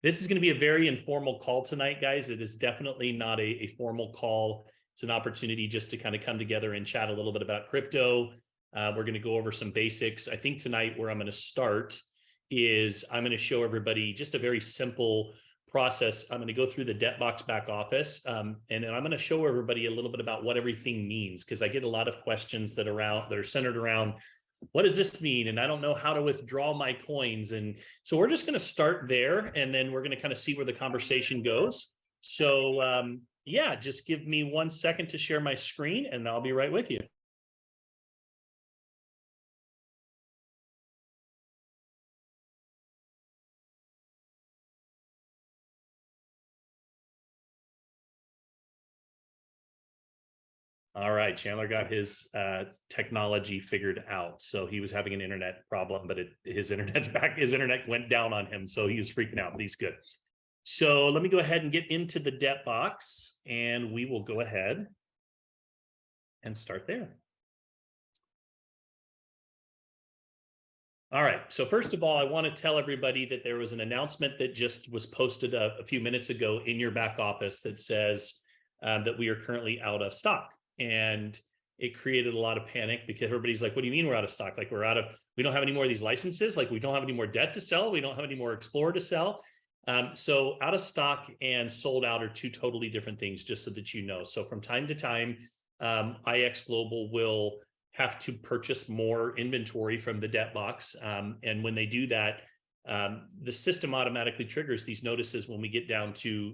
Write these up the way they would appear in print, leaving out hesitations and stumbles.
This is going to be a very informal call tonight, guys. It is definitely not a formal call. It's an opportunity just to kind of come together and chat a little bit about crypto. We're going to go over some basics. I think tonight where I'm going to start is I'm going to show everybody just a very simple process. I'm going to go through the DEBT Box Backoffice, and then I'm going to show everybody a little bit about what everything means, because I get a lot of questions that are centered around, what does this mean? And I don't know how to withdraw my coins. And so we're just going to start there, and then we're going to kind of see where the conversation goes. So yeah, just give me 1 second to share my screen, and I'll be right with you. All right, Chandler got his technology figured out. So he was having an internet problem, but his internet's back. His internet went down on him, so he was freaking out, but he's good. So let me go ahead and get into the DEBT box, and we will go ahead and start there. All right, so first of all, I want to tell everybody that there was an announcement that just was posted a few minutes ago in your back office that says that we are currently out of stock. And it created a lot of panic because everybody's like, what do you mean we're out of stock? Like we don't have any more of these licenses. Like we don't have any more debt to sell. We don't have any more Explorer to sell. So out of stock and sold out are two totally different things, just so that you know. So from time to time, IX Global will have to purchase more inventory from the DEBT box. And when they do that, the system automatically triggers these notices when we get down to,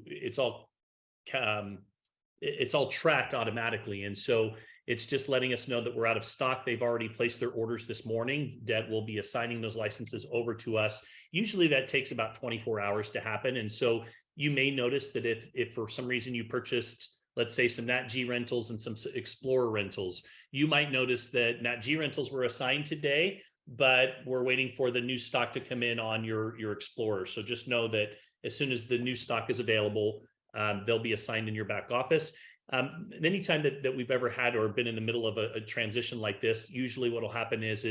it's all tracked automatically. And so it's just letting us know that we're out of stock. They've already placed their orders this morning. DEBT will be assigning those licenses over to us. Usually that takes about 24 hours to happen. And so you may notice that if for some reason you purchased, let's say, some NATG rentals and some Explorer rentals, you might notice that NATG rentals were assigned today, but we're waiting for the new stock to come in on your Explorer. So just know that as soon as the new stock is available, they'll be assigned in your back office. Anytime that we've ever had or been in the middle of a transition like this, usually what will happen is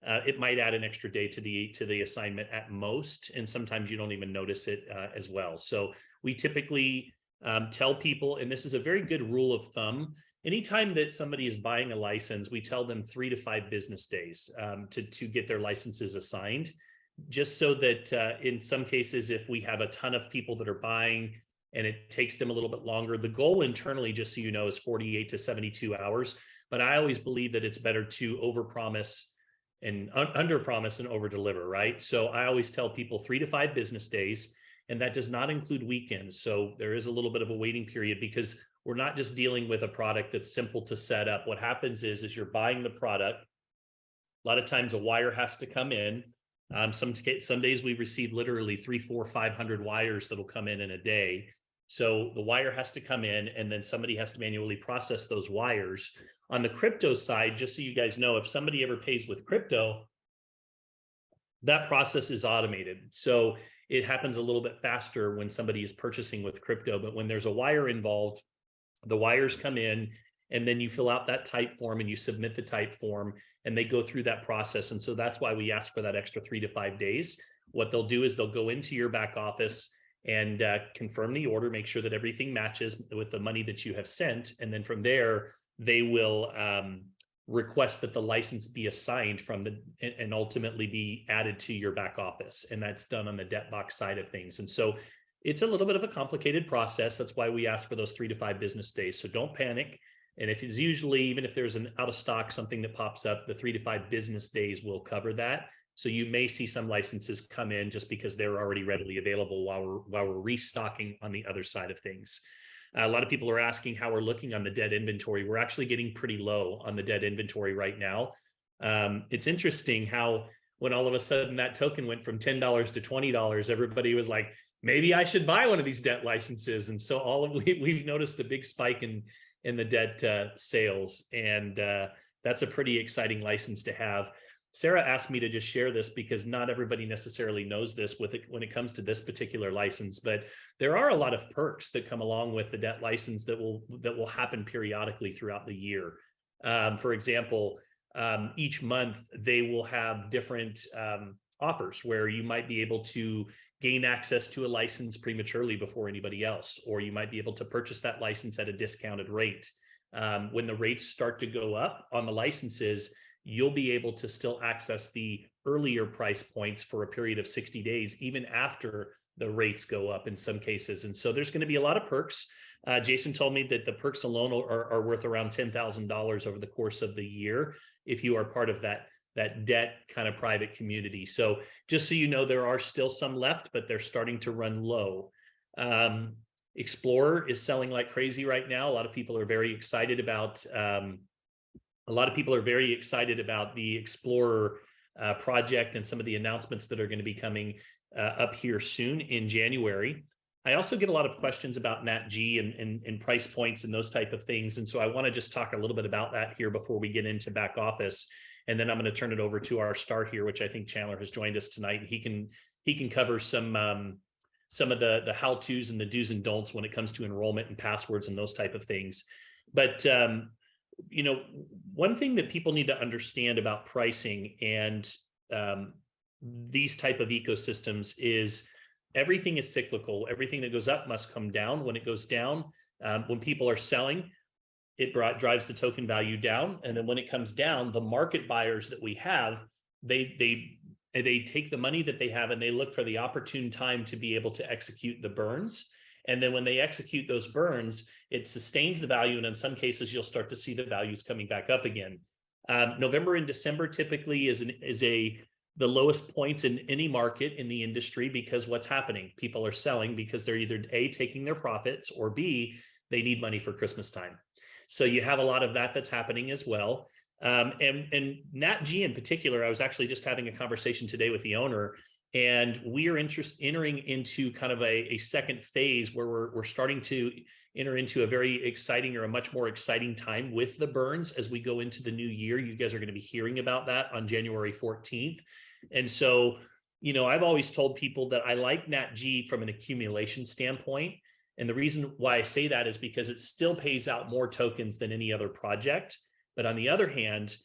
it might add an extra day to the assignment at most, and sometimes you don't even notice it as well. So we typically tell people, and this is a very good rule of thumb, anytime that somebody is buying a license, we tell them 3 to 5 business days to get their licenses assigned, just so that in some cases, if we have a ton of people that are buying and it takes them a little bit longer, the goal internally, just so you know, is 48 to 72 hours. But I always believe that it's better to overpromise and underpromise and overdeliver, right? So I always tell people 3 to 5 business days, and that does not include weekends. So there is a little bit of a waiting period because we're not just dealing with a product that's simple to set up. What happens is you're buying the product. A lot of times a wire has to come in. Some days we receive literally 300, 400, 500 wires that'll come in a day. So the wire has to come in, and then somebody has to manually process those wires. On the crypto side, just so you guys know, if somebody ever pays with crypto, that process is automated. So it happens a little bit faster when somebody is purchasing with crypto. But when there's a wire involved, the wires come in, and then you fill out that type form and you submit the type form, and they go through that process. And so that's why we ask for that extra 3 to 5 days. What they'll do is they'll go into your back office and confirm the order, make sure that everything matches with the money that you have sent. And then from there, they will request that the license be assigned and ultimately be added to your back office. And that's done on the DEBT box side of things. And so it's a little bit of a complicated process. That's why we ask for those 3 to 5 business days. So don't panic. And if it's usually, even if there's an out of stock, something that pops up, the 3 to 5 business days will cover that. So you may see some licenses come in just because they're already readily available while we're restocking on the other side of things. A lot of people are asking how we're looking on the dead inventory. We're actually getting pretty low on the dead inventory right now. It's interesting how when all of a sudden that token went from $10 to $20, everybody was like, maybe I should buy one of these debt licenses. And so we've noticed a big spike in the debt sales. And that's a pretty exciting license to have. Sarah asked me to just share this because not everybody necessarily knows this when it comes to this particular license, but there are a lot of perks that come along with the debt license that will happen periodically throughout the year. For example, each month they will have different offers where you might be able to gain access to a license prematurely before anybody else, or you might be able to purchase that license at a discounted rate. When the rates start to go up on the licenses, you'll be able to still access the earlier price points for a period of 60 days, even after the rates go up in some cases. And so there's going to be a lot of perks. Jason told me that the perks alone are worth around $10,000 over the course of the year if you are part of that debt kind of private community. So just so you know, there are still some left, but they're starting to run low. Explorer is selling like crazy right now. A lot of people are very excited about the Explorer project and some of the announcements that are going to be coming up here soon in January. I also get a lot of questions about NATG and price points and those type of things. And so I want to just talk a little bit about that here before we get into back office. And then I'm going to turn it over to our star here, which I think Chandler has joined us tonight. He can cover some of the how-tos and the do's and don'ts when it comes to enrollment and passwords and those type of things. But you know, one thing that people need to understand about pricing and these type of ecosystems is everything is cyclical. Everything that goes up must come down. When it goes down, when people are selling, it drives the token value down. And then when it comes down, the market buyers that we have, they take the money that they have and they look for the opportune time to be able to execute the burns. And then when they execute those burns, it sustains the value. And in some cases, you'll start to see the values coming back up again. November and December typically is the lowest points in any market in the industry, because what's happening? People are selling because they're either A, taking their profits, or B, they need money for Christmas time. So you have a lot of that that's happening as well. And NATG in particular, I was actually just having a conversation today with the owner, and we are entering into kind of a second phase where we're starting to enter into a very exciting, or a much more exciting time with the burns as we go into the new year. You guys are going to be hearing about that on January 14th. And so, you know, I've always told people that I like NATG from an accumulation standpoint. And the reason why I say that is because it still pays out more tokens than any other project. But on the other hand,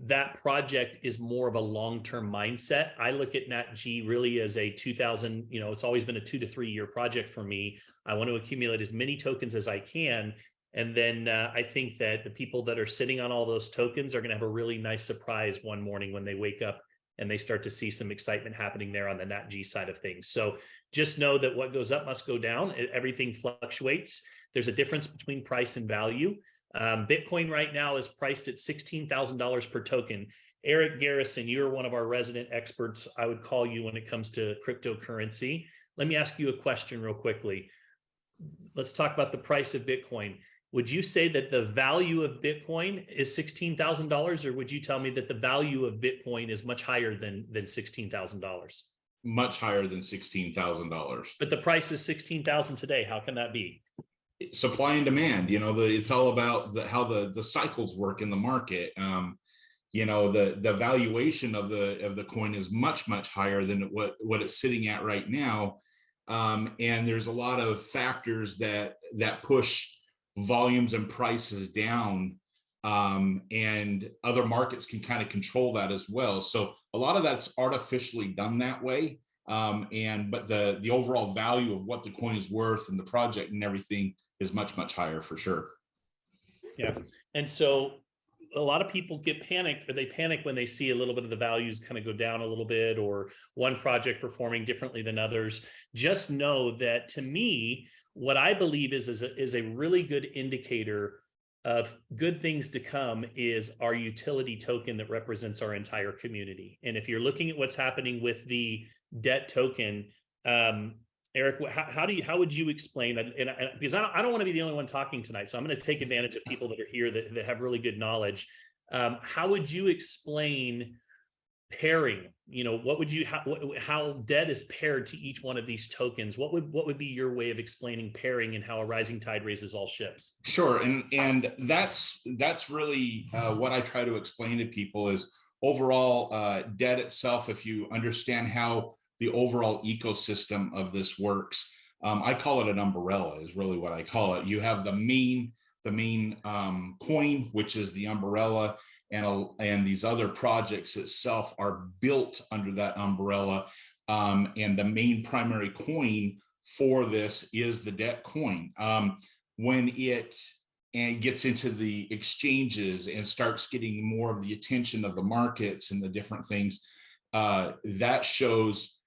that project is more of a long-term mindset. I look at NATG really as a it's always been a 2 to 3 year project for me. I want to accumulate as many tokens as I can. And then I think that the people that are sitting on all those tokens are going to have a really nice surprise one morning when they wake up and they start to see some excitement happening there on the NATG side of things. So just know that what goes up must go down. Everything fluctuates. There's a difference between price and value. Bitcoin right now is priced at $16,000 per token. Eric Garrison, you're one of our resident experts, I would call you, when it comes to cryptocurrency. Let me ask you a question real quickly. Let's talk about the price of Bitcoin. Would you say that the value of Bitcoin is $16,000, or would you tell me that the value of Bitcoin is much higher than $16,000? Much higher than $16,000. But the price is $16,000 today. How can that be? Supply and demand. You know, it's all about how the cycles work in the market. You know, the valuation of the coin is much higher than what it's sitting at right now. And there's a lot of factors that push volumes and prices down, and other markets can kind of control that as well. So a lot of that's artificially done that way. But the overall value of what the coin is worth and the project and everything is much higher for sure. Yeah. And so a lot of people get panicked, or they panic when they see a little bit of the values kind of go down a little bit, or one project performing differently than others. Just know that, to me, what I believe is a really good indicator of good things to come is our utility token that represents our entire community. And if you're looking at what's happening with the debt token, Eric, how would you explain that? And because I don't want to be the only one talking tonight, so I'm going to take advantage of people that are here that have really good knowledge. How would you explain pairing? You know, what would you how debt is paired to each one of these tokens? What would be your way of explaining pairing and how a rising tide raises all ships? Sure, and that's really what I try to explain to people is overall debt itself. If you understand how the overall ecosystem of this works, I call it an umbrella, is really what I call it. You have the main coin, which is the umbrella, and these other projects itself are built under that umbrella. And the main primary coin for this is the DEBT coin. When it gets into the exchanges and starts getting more of the attention of the markets and the different things, that shows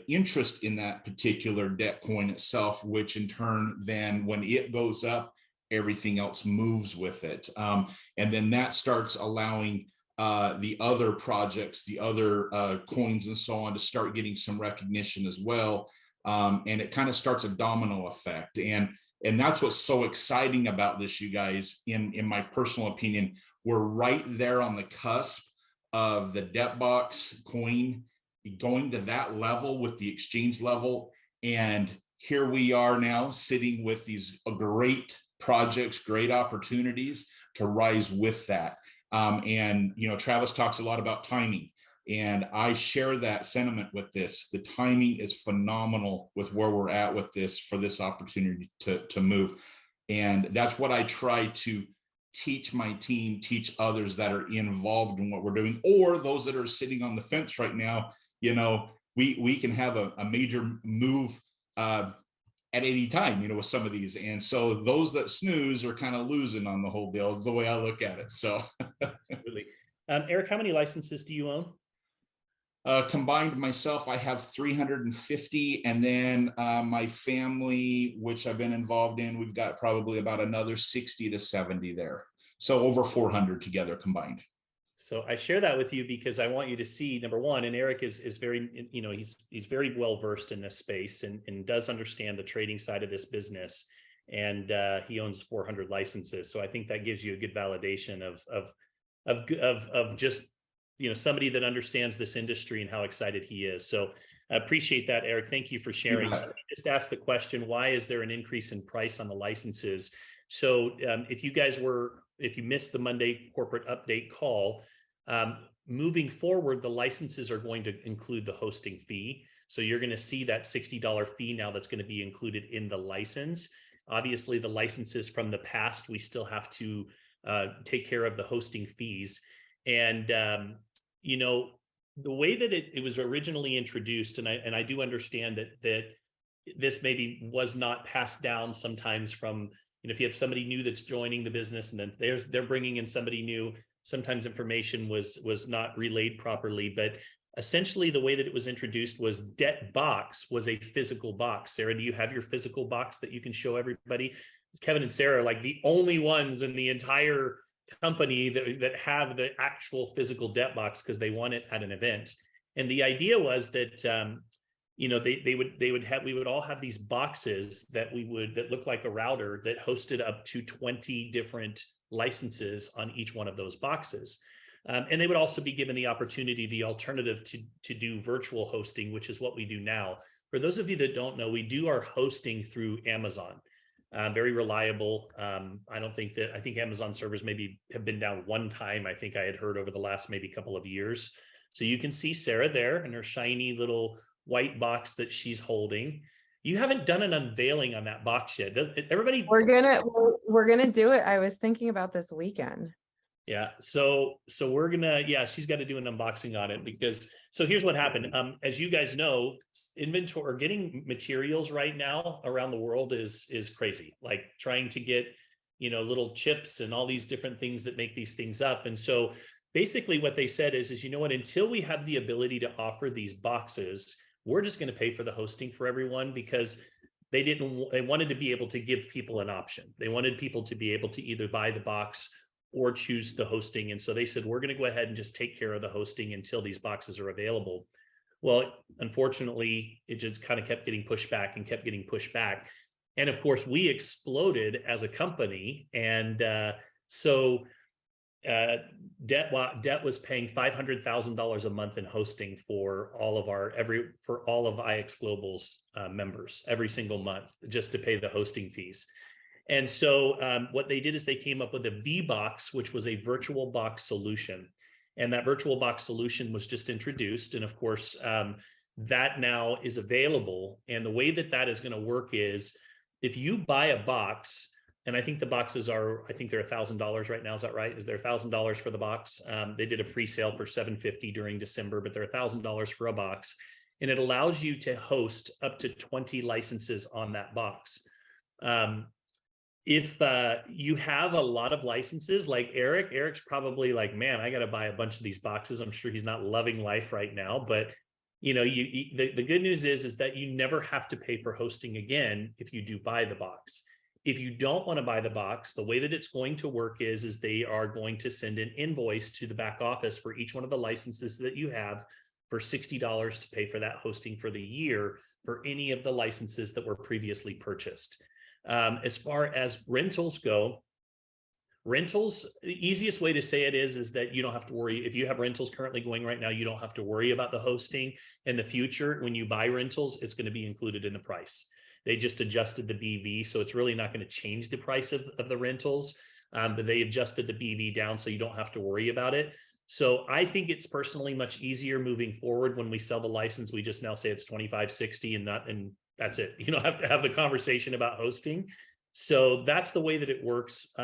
interest in that particular DEBT coin itself, which in turn, then when it goes up, everything else moves with it. And then that starts allowing the other projects, the other coins and so on to start getting some recognition as well. And it kind of starts a domino effect. And that's what's so exciting about this, you guys, in my personal opinion. We're right there on the cusp of the DEBT box coin going to that level with the exchange level. And here we are now sitting with these great projects, great opportunities to rise with that. And, you know, Travis talks a lot about timing, and I share that sentiment with this. The timing is phenomenal with where we're at with this, for this opportunity to move. And that's what I try to teach my team, teach others that are involved in what we're doing, or those that are sitting on the fence right now. You know, we can have a major move at any time, you know, with some of these. And so those that snooze are kind of losing on the whole deal, is the way I look at it. So absolutely. Eric, how many licenses do you own? Combined myself, I have 350. And then my family, which I've been involved in, we've got probably about another 60 to 70 there. So over 400 together combined. So I share that with you because I want you to see, number one, and Eric is very, you know, he's very well versed in this space and does understand the trading side of this business. And he owns 400 licenses. So I think that gives you a good validation of just, you know, somebody that understands this industry and how excited he is. So I appreciate that, Eric. Thank you for sharing. So just ask the question, why is there an increase in price on the licenses? So if you missed the Monday corporate update call, moving forward, the licenses are going to include the hosting fee. So you're going to see that $60 fee now that's going to be included in the license. Obviously, the licenses from the past, we still have to take care of the hosting fees. And, you know, the way that it was originally introduced, and I do understand that this maybe was not passed down sometimes from, you know, if you have somebody new that's joining the business and then they're bringing in somebody new, sometimes information was not relayed properly. But essentially the way that it was introduced was DEBT box was a physical box. Sarah, do you have your physical box that you can show everybody? Kevin and Sarah are like the only ones in the entire company that have the actual physical DEBT box because they won it at an event. And the idea was that you know, we would all have these boxes that look like a router that hosted up to 20 different licenses on each one of those boxes. And they would also be given the opportunity, the alternative to do virtual hosting, which is what we do now. For those of you that don't know, we do our hosting through Amazon. Very reliable. I think Amazon servers maybe have been down one time. I think I had heard over the last maybe couple of years. So you can see Sarah there in her shiny little white box that she's holding. You haven't done an unveiling on that box yet. Does everybody? We're gonna do it. I was thinking about this weekend. Yeah. So we're gonna, yeah, she's got to do an unboxing on it because, so here's what happened. As you guys know, inventory or getting materials right now around the world is crazy. Like trying to get, you know, little chips and all these different things that make these things up. And so basically what they said is, you know what, until we have the ability to offer these boxes, we're just going to pay for the hosting for everyone because they wanted to be able to give people an option. They wanted people to be able to either buy the box or choose the hosting. And so they said, we're going to go ahead and just take care of the hosting until these boxes are available. Well, unfortunately, it just kind of kept getting pushed back and kept getting pushed back. And of course, we exploded as a company. And so DEBT was paying $500,000 a month in hosting for all of IX Global's members every single month, just to pay the hosting fees. And so what they did is they came up with a V-Box, which was a virtual box solution. And that virtual box solution was just introduced. And of course, that now is available. And the way that is going to work is if you buy a box, and I think the boxes are, I think they're $1,000 right now. Is that right? Is there $1,000 for the box? They did a pre-sale for $750 during December, but they're $1,000 for a box. and it allows you to host up to 20 licenses on that box. If you have a lot of licenses like Eric's probably like, man, I got to buy a bunch of these boxes. I'm sure he's not loving life right now, but you know, the good news is that you never have to pay for hosting again if you do buy the box. If you don't want to buy the box, the way that it's going to work is they are going to send an invoice to the back office for each one of the licenses that you have for $60 to pay for that hosting for the year for any of the licenses that were previously purchased. As far as rentals go, rentals, the easiest way to say it is that you don't have to worry. If you have rentals currently going right now, you don't have to worry about the hosting. In the future, when you buy rentals, it's going to be included in the price. They just adjusted the BV, so it's really not going to change the price of the rentals, but they adjusted the BV down so you don't have to worry about it. So I think it's personally much easier moving forward. When we sell the license, we just now say it's $25.60 and that's it. You don't have to have the conversation about hosting. So that's the way that it works.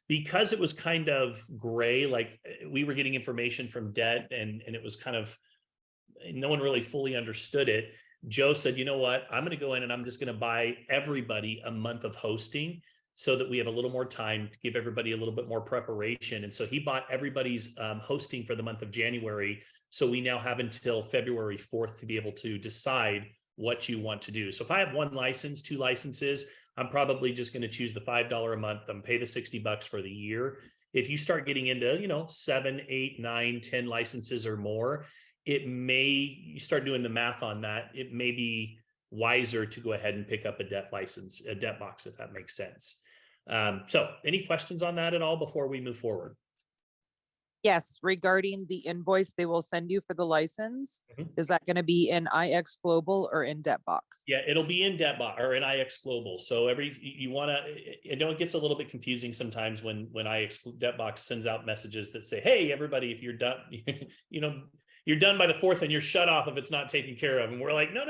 Because it was kind of gray, like we were getting information from debt and it was kind of, no one really fully understood it. Joe said, you know what, I'm going to go in and I'm just going to buy everybody a month of hosting so that we have a little more time to give everybody a little bit more preparation. And so he bought everybody's hosting for the month of January. So we now have until February 4th to be able to decide what you want to do. So if I have one license, two licenses, I'm probably just going to choose the $5 a month and pay the $60 for the year. If you start getting into, you know, 7, 8, 9, 10 licenses or more, you start doing the math on that. It may be wiser to go ahead and pick up a debt license, a debt box, if that makes sense. So any questions on that at all before we move forward? Yes, regarding the invoice they will send you for the license, is that going to be in IX Global or in Debt Box? Yeah, it'll be in Debt Box or in IX Global. So you want to, I know it gets a little bit confusing sometimes when IX Debt Box sends out messages that say, hey, everybody, if you're done, you know, you're done by the 4th and you're shut off if it's not taken care of. And we're like, no,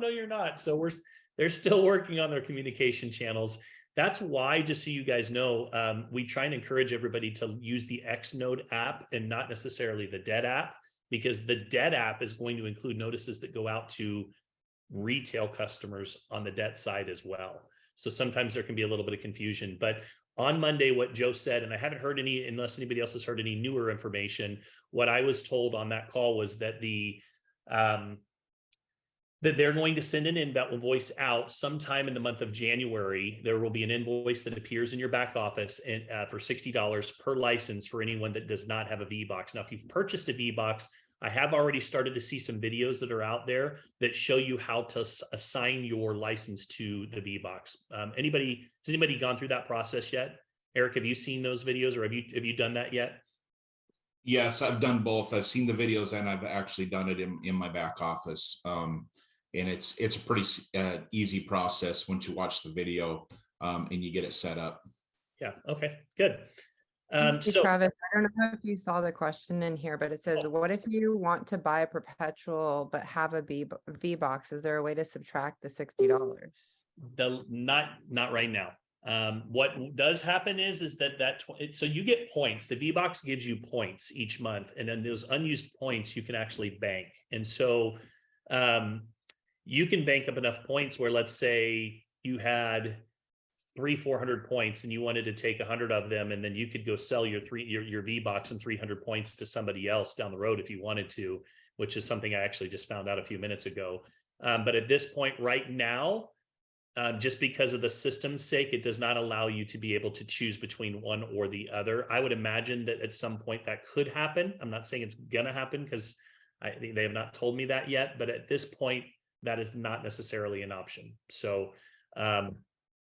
you're not. So they're still working on their communication channels. That's why, just so you guys know, we try and encourage everybody to use the Xnode app and not necessarily the Debt app, because the Debt app is going to include notices that go out to retail customers on the debt side as well. So sometimes there can be a little bit of confusion. But on Monday, what Joe said, and I haven't heard any, unless anybody else has heard any newer information, what I was told on that call was that that they're going to send an invoice out sometime in the month of January. There will be an invoice that appears in your back office and for $60 per license for anyone that does not have a V-Box. Now, if you've purchased a V-Box, I have already started to see some videos that are out there that show you how to assign your license to the V-Box. Has anybody gone through that process yet? Eric, have you seen those videos, or have you done that yet? Yes, I've done both. I've seen the videos and I've actually done it in my back office. And it's a pretty easy process once you watch the video and you get it set up. Yeah. Okay, good. So Travis, I don't know if you saw the question in here, but it says, what if you want to buy a perpetual but have a V box? Is there a way to subtract the $60? Not right now. What does happen is that so you get points. The V-Box gives you points each month, and then those unused points you can actually bank. And so you can bank up enough points where, let's say you had 300-400 points and you wanted to take 100 of them, and then you could go sell your V-Box and 300 points to somebody else down the road if you wanted to, which is something I actually just found out a few minutes ago. But at this point right now, just because of the system's sake, it does not allow you to be able to choose between one or the other. I would imagine that at some point that could happen. I'm not saying it's gonna happen because they have not told me that yet, but at this point, that is not necessarily an option. So a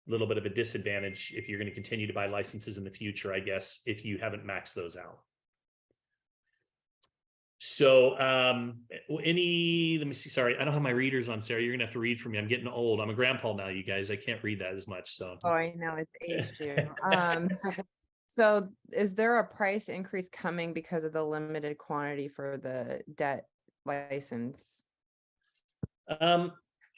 little bit of a disadvantage if you're going to continue to buy licenses in the future, I guess, if you haven't maxed those out. So let me see, sorry, I don't have my readers on, Sarah. You're gonna have to read for me. I'm getting old. I'm a grandpa now, you guys. I can't read that as much. So oh, I know, it's age too. So is there a price increase coming because of the limited quantity for the debt license?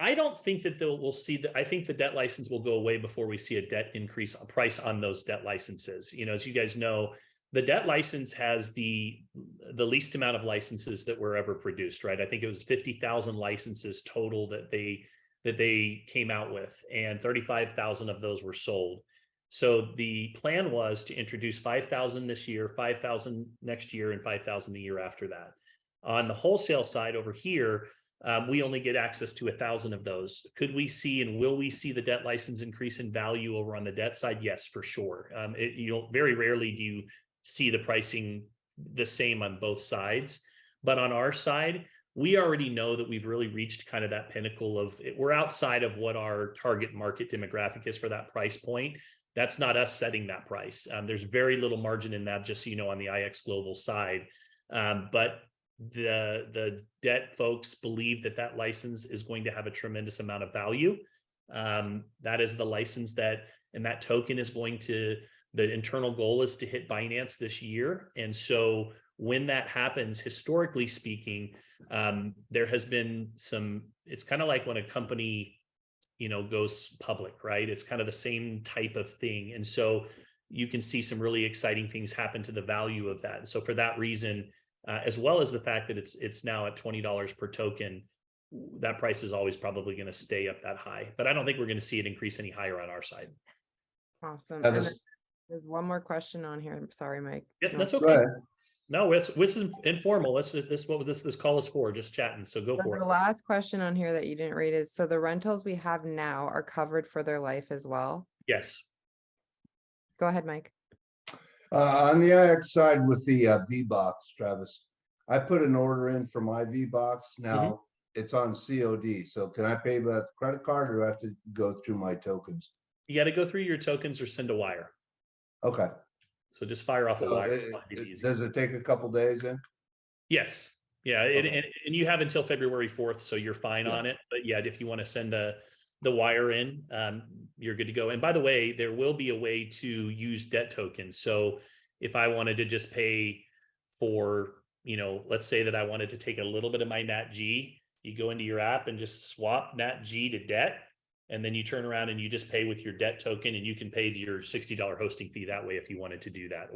I don't think that we'll see that. I think the debt license will go away before we see a debt increase price on those debt licenses. You know, as you guys know, the debt license has the least amount of licenses that were ever produced, right? I think it was 50,000 licenses total that they came out with, and 35,000 of those were sold. So the plan was to introduce 5,000 this year, 5,000 next year, and 5,000 the year after that. On the wholesale side over here, we only get access to 1,000 of those. Could we see and will we see the debt license increase in value over on the debt side? Yes, for sure. Very rarely do you see the pricing the same on both sides. But on our side, we already know that we've really reached kind of that pinnacle of, we're outside of what our target market demographic is for that price point. That's not us setting that price. There's very little margin in that, just so you know, on the IX Global side. But the debt folks believe that license is going to have a tremendous amount of value. That is the license and that token is going to, the internal goal is to hit Binance this year. And so when that happens, historically speaking, there has been it's kind of like when a company, goes public, right? It's kind of the same type of thing. And so you can see some really exciting things happen to the value of that. And so for that reason, as well as the fact that it's now at $20 per token, that price is always probably going to stay up that high. But I don't think we're going to see it increase any higher on our side. Awesome. And then there's one more question on here. I'm sorry, Mike. Yeah, that's okay. No, it's informal. This what this call is for, just chatting. So go for it. The last question on here that you didn't read is, so the rentals we have now are covered for their life as well? Yes. Go ahead, Mike. On the IX side with the V box, Travis, I put an order in for my V box. Now it's on COD. So can I pay with credit card, or do I have to go through my tokens? You got to go through your tokens or send a wire. Okay. So just fire off a wire. Does it take a couple days then? Yes. Yeah. Okay. And you have until February 4th, so you're fine on it. But yeah, if you want to send the wire in, you're good to go. And by the way, there will be a way to use debt tokens. So if I wanted to just pay for, let's say that I wanted to take a little bit of my NATG, you go into your app and just swap NATG to debt. And then you turn around and you just pay with your debt token, and you can pay your $60 hosting fee that way if you wanted to do that.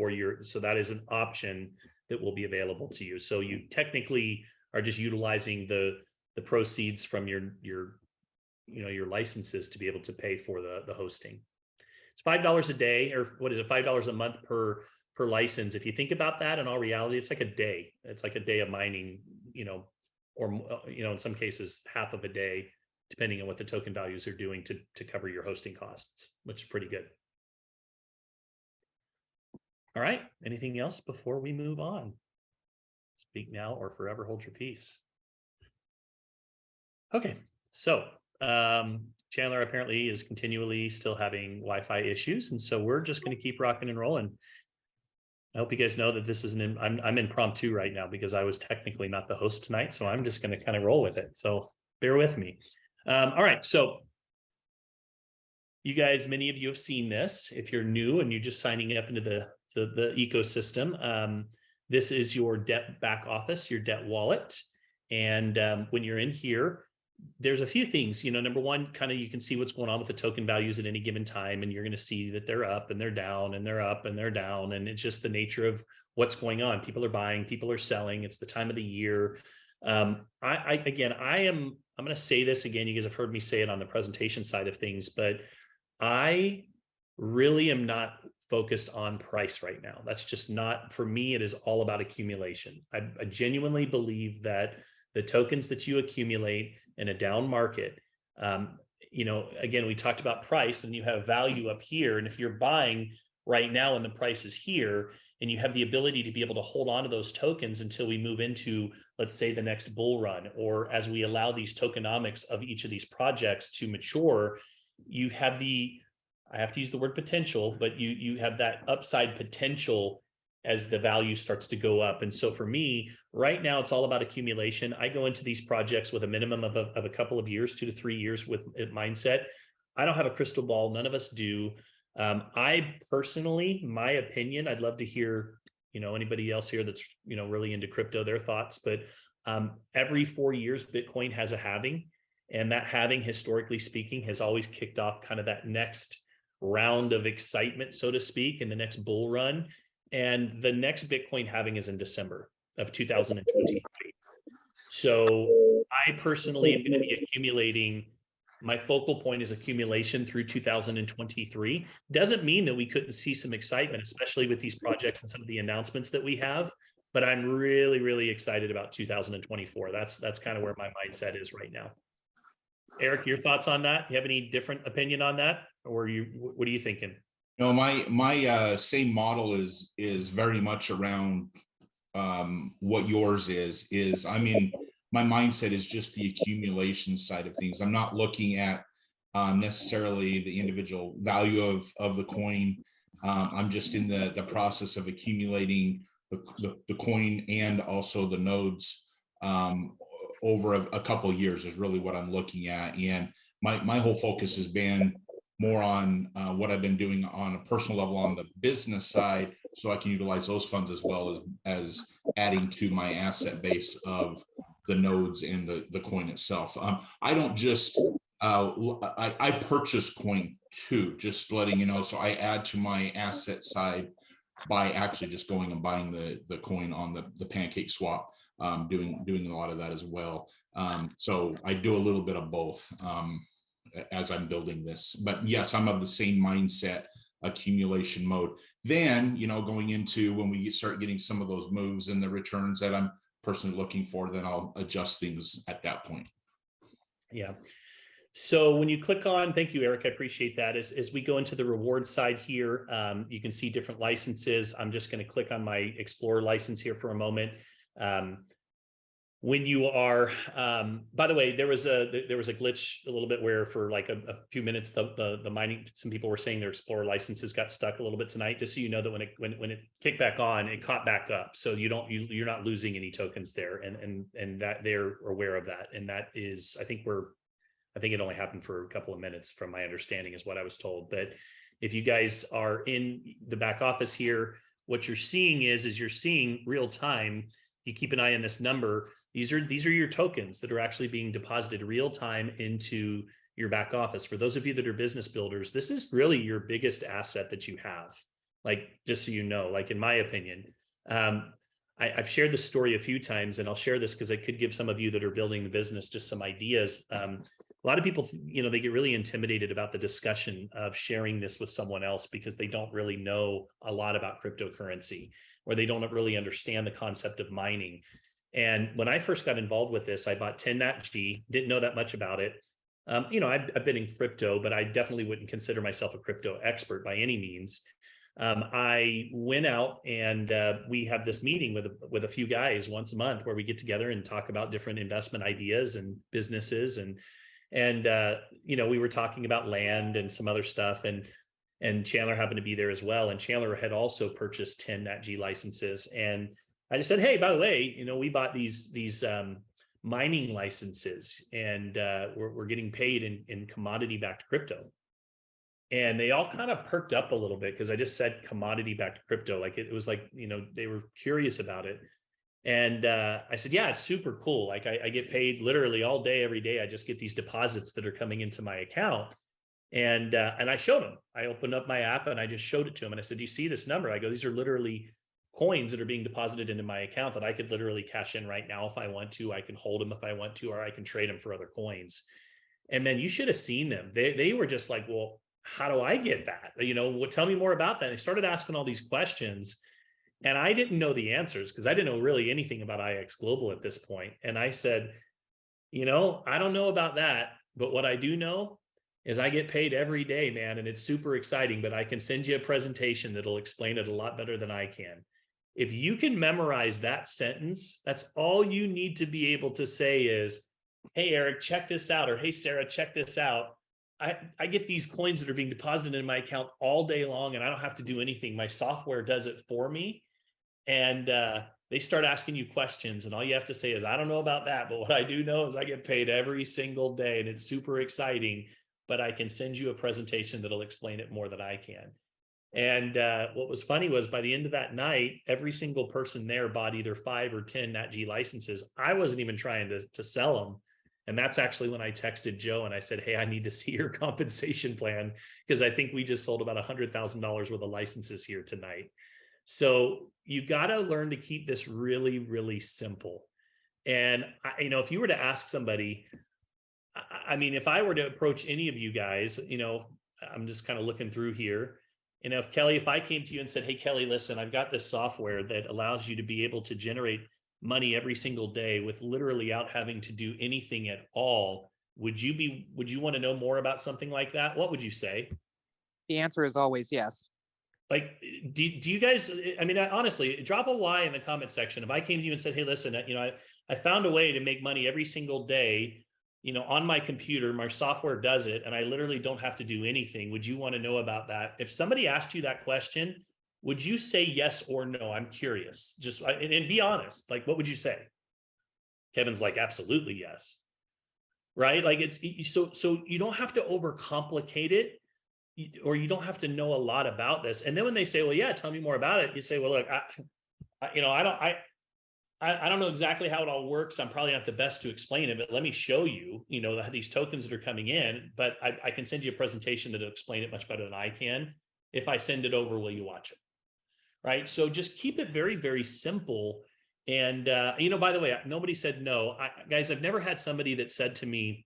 So that is an option that will be available to you. So you technically are just utilizing the proceeds from your licenses to be able to pay for the hosting. It's $5 a day, or what is it, $5 a month per license. If you think about that, in all reality, it's like a day. It's like a day of mining, or in some cases half of a day, depending on what the token values are doing to cover your hosting costs, which is pretty good. All right. Anything else before we move on? Speak now or forever hold your peace. Okay. So Chandler apparently is continually still having Wi-Fi issues. And so we're just going to keep rocking and rolling. I hope you guys know that this is I'm impromptu right now because I was technically not the host tonight. So I'm just going to kind of roll with it. So bear with me. All right, so you guys, many of you have seen this. If you're new and you're just signing up into the ecosystem, this is your debt back office, your debt wallet. And when you're in here, there's a few things, number one, kind of you can see what's going on with the token values at any given time, and you're going to see that they're up and they're down and they're up and they're down. And it's just the nature of what's going on. People are buying, people are selling. It's the time of the year. I'm going to say this again, you guys have heard me say it on the presentation side of things, but I really am not focused on price right now. That's just not, for me, it is all about accumulation. I genuinely believe that the tokens that you accumulate in a down market, again, we talked about price, and you have value up here. And if you're buying right now and the price is here, and you have the ability to be able to hold on to those tokens until we move into, let's say, the next bull run, or as we allow these tokenomics of each of these projects to mature, you have I have to use the word potential, but you have that upside potential as the value starts to go up. And so for me, right now, it's all about accumulation. I go into these projects with a minimum of a couple of years, 2 to 3 years with mindset. I don't have a crystal ball. None of us do. I personally, my opinion, I'd love to hear, anybody else here that's, really into crypto, their thoughts, but every 4 years, Bitcoin has a halving, and that halving, historically speaking, has always kicked off kind of that next round of excitement, so to speak, in the next bull run. And the next Bitcoin halving is in December of 2023. So I personally am going to be accumulating. My focal point is accumulation through 2023. Doesn't mean that we couldn't see some excitement, especially with these projects and some of the announcements that we have. But I'm really, really excited about 2024. That's kind of where my mindset is right now. Eric, your thoughts on that? You have any different opinion on that, or what are you thinking? No, my same model is very much around what yours is. I mean, my mindset is just the accumulation side of things. I'm not looking at necessarily the individual value of the coin. I'm just in the process of accumulating the coin and also the nodes over a couple of years is really what I'm looking at. And my whole focus has been more on what I've been doing on a personal level on the business side, so I can utilize those funds as well as adding to my asset base of the nodes and the coin itself. I don't just, I purchase coin too, just letting you know. So I add to my asset side by actually just going and buying the coin on the pancake swap, doing a lot of that as well. So I do a little bit of both as I'm building this. But yes, I'm of the same mindset, accumulation mode. Then, going into when we start getting some of those moves and the returns that I'm personally looking for, then I'll adjust things at that point. Yeah. So when you click on, thank you, Eric, I appreciate that. As we go into the reward side here, you can see different licenses. I'm just going to click on my Explorer license here for a moment. When you are, by the way, there was a glitch a little bit where for like a few minutes, the mining, some people were saying their Explorer licenses got stuck a little bit tonight, just so you know that when it kicked back on, it caught back up. So you're not losing any tokens there, and that they're aware of that. And that is, I think it only happened for a couple of minutes from my understanding is what I was told. But if you guys are in the back office here, what you're seeing is you're seeing real time. You keep an eye on this number. These are your tokens that are actually being deposited real time into your back office. For those of you that are business builders, this is really your biggest asset that you have. Like, just so you know, like in my opinion, I've shared this story a few times, and I'll share this because it could give some of you that are building the business just some ideas. A lot of people, they get really intimidated about the discussion of sharing this with someone else because they don't really know a lot about cryptocurrency, or they don't really understand the concept of mining. And when I first got involved with this, I bought 10 NATG, didn't know that much about it. I've been in crypto, but I definitely wouldn't consider myself a crypto expert by any means. I went out and we have this meeting with a few guys once a month where we get together and talk about different investment ideas and businesses. And we were talking about land and some other stuff, and Chandler happened to be there as well. And Chandler had also purchased 10 NATG licenses. And I just said, hey, by the way, we bought these mining licenses, and we're getting paid in commodity-backed crypto. And they all kind of perked up a little bit because I just said commodity-backed crypto. Like it was like, they were curious about it. And I said, yeah, it's super cool. Like I get paid literally all day, every day. I just get these deposits that are coming into my account. And I showed them. I opened up my app and I just showed it to him. And I said, do you see this number? I go, these are literally coins that are being deposited into my account that I could literally cash in right now if I want to. I can hold them if I want to, or I can trade them for other coins. And man, you should have seen them. They were just like, well, how do I get that? Tell me more about that. And they started asking all these questions. And I didn't know the answers because I didn't know really anything about IX Global at this point. And I said, I don't know about that, but what I do know is I get paid every day, man. And it's super exciting, but I can send you a presentation that'll explain it a lot better than I can. If you can memorize that sentence, that's all you need to be able to say is, hey, Eric, check this out. Or hey, Sarah, check this out. I get these coins that are being deposited in my account all day long, and I don't have to do anything. My software does it for me. And they start asking you questions, and all you have to say is, I don't know about that, but what I do know is I get paid every single day, and it's super exciting, but I can send you a presentation that'll explain it more than I can. And what was funny was by the end of that night, every single person there bought either 5 or 10 NATG licenses. I wasn't even trying to sell them. And that's actually when I texted Joe and I said, hey, I need to see your compensation plan, because I think we just sold about $100,000 worth of licenses here tonight. So you got to learn to keep this really, really simple. And if you were to ask somebody, I mean, if I were to approach any of you guys, I'm just kind of looking through here. If Kelly, if I came to you and said, hey, Kelly, listen, I've got this software that allows you to be able to generate money every single day with literally out having to do anything at all, would you want to know more about something like that? What would you say? The answer is always yes. Like, do you guys, I mean, honestly, drop a Y in the comment section. If I came to you and said, hey, listen, I found a way to make money every single day, on my computer, my software does it, and I literally don't have to do anything. Would you want to know about that? If somebody asked you that question, would you say yes or no? I'm curious. Just, and be honest. Like, what would you say? Kevin's like, absolutely yes. Right? Like, so you don't have to overcomplicate it, or you don't have to know a lot about this. And then when they say, well, yeah, tell me more about it, you say, well, look, I don't know exactly how it all works. I'm probably not the best to explain it, but let me show you, these tokens that are coming in, but I can send you a presentation that'll explain it much better than I can. If I send it over, will you watch it? Right? So just keep it very, very simple. And, by the way, nobody said no. Guys, I've never had somebody that said to me,